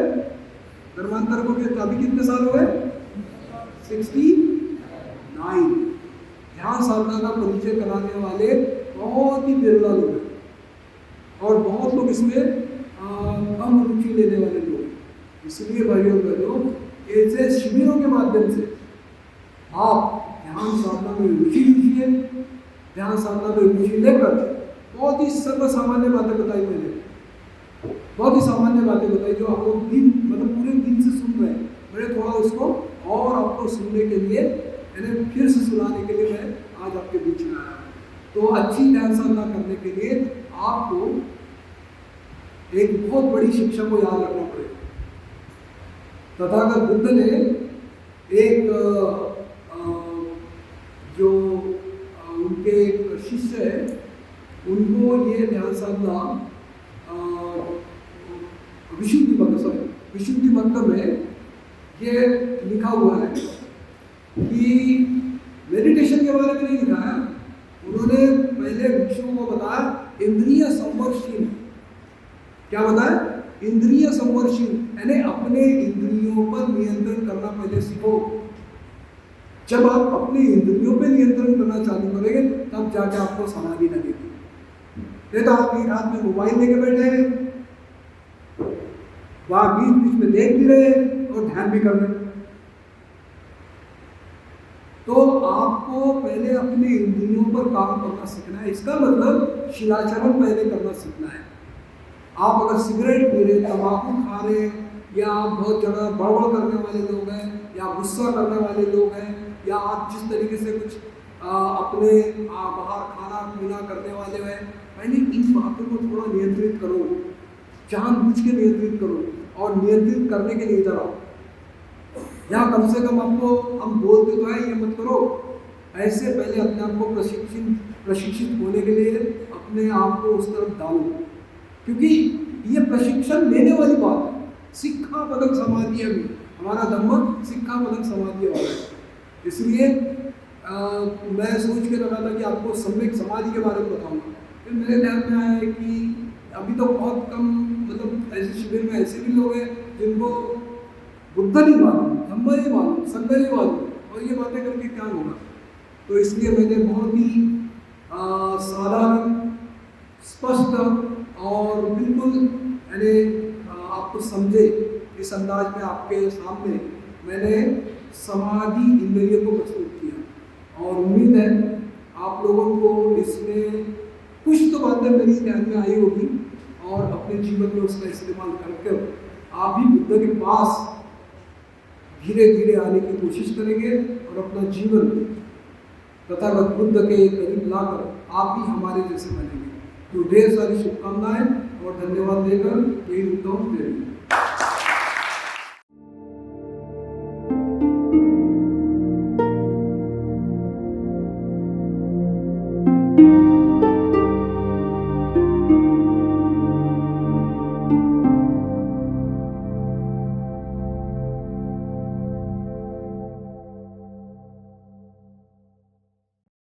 धर्मांतर को? अभी कितने साल हो गए? 69। ध्यान साधना का परिचय कराने वाले बहुत ही विरला लोग हैं, और बहुत लोग इसमें कम रुचि लेने वाले लोग हैं। इसलिए भाइयों बहनों, ऐसे शिविरों के माध्यम से आप ध्यान साधना में रुचि लीजिए। ध्यान साधना में रुचि लेकर बहुत ही सर्वसामान्य बातें बताई मैंने, बहुत ही सामान्य बातें बताई जो आप लोग दिन मतलब पूरे दिन से सुन रहे हैं। मैंने थोड़ा उसको और आपको सुनने के लिए, यानी फिर से सुनाने के लिए मैं आज आपके बीच में आया। तो अच्छी ध्यान साधना करने के लिए आपको एक बहुत बड़ी शिक्षा को याद रखना पड़ेगा। तथागत बुद्ध ने एक अल्लाह विशुद्धि मंत्र में ये लिखा हुआ है कि मेडिटेशन के बारे में नहीं लिखा है। उन्होंने पहले भिक्षुओं को बताया इंद्रिय संवर्षण। क्या बताया? इंद्रिय संवर्षण, यानी अपने इंद्रियों पर नियंत्रण करना पहले सीखो। जब आप अपने इंद्रियों पे नियंत्रण करना चालू करेंगे तब जाके आपको समाधि लगेगी। नहीं तो आप एक हाथ में मोबाइल लेके बैठे हैं, वहां बीच बीच में देख भी रहे और ध्यान भी कर रहे। तो आपको पहले अपने इंद्रियों पर काम करना सीखना है। इसका मतलब शिलाचरण पहले करना सीखना है। आप अगर सिगरेट पी रहे, तंबाकू खा रहे, या आप बहुत ज़्यादा बड़बड़ करने वाले लोग हैं, या गुस्सा करने वाले लोग हैं, या आप जिस तरीके से कुछ अपने बाहर खाना पीना करने वाले हैं, पहले इन बातों को थोड़ा नियंत्रित करो, जानबूझ के नियंत्रित करो। और नियंत्रित करने के लिए इधर आओ। यहाँ कम से कम आपको हम बोलते तो है ये मत करो, ऐसे पहले अपने आप को प्रशिक्षित होने के लिए अपने आप को उस तरफ डालो, क्योंकि ये प्रशिक्षण लेने वाली बात है। सिक्खा पदक समाधि है, हमारा धर्म सिक्खा पदक समाधि वाला है। इसलिए मैं सोच के रखा था कि आपको सम्यक समाधि के बारे में बताऊंगा। फिर मेरे ध्यान में आया है कि अभी तो बहुत कम, मतलब ऐसे शिविर में ऐसे भी लोग हैं जिनको बुद्ध नहीं मालूम, धम्म नहीं मालूम, संघ नहीं मालूम, और ये बातें करके क्या होगा। तो इसलिए मैंने बहुत ही साधारण, स्पष्ट और बिल्कुल यानी आपको समझे इस अंदाज में आपके सामने मैंने समाधि इंद्रिय को प्रस्तुत किया। और उम्मीद है आप लोगों को इसमें कुछ तो बातें मेरी ध्यान में आई होगी और अपने जीवन में उसका इस्तेमाल करके आप भी बुद्ध के पास धीरे धीरे आने की कोशिश करेंगे और अपना जीवन तथागत बुद्ध के करीब लाकर आप भी हमारे जैसे बनेंगे। तो ढेर सारी शुभकामनाएं और धन्यवाद देकर यही रुकता हूँ।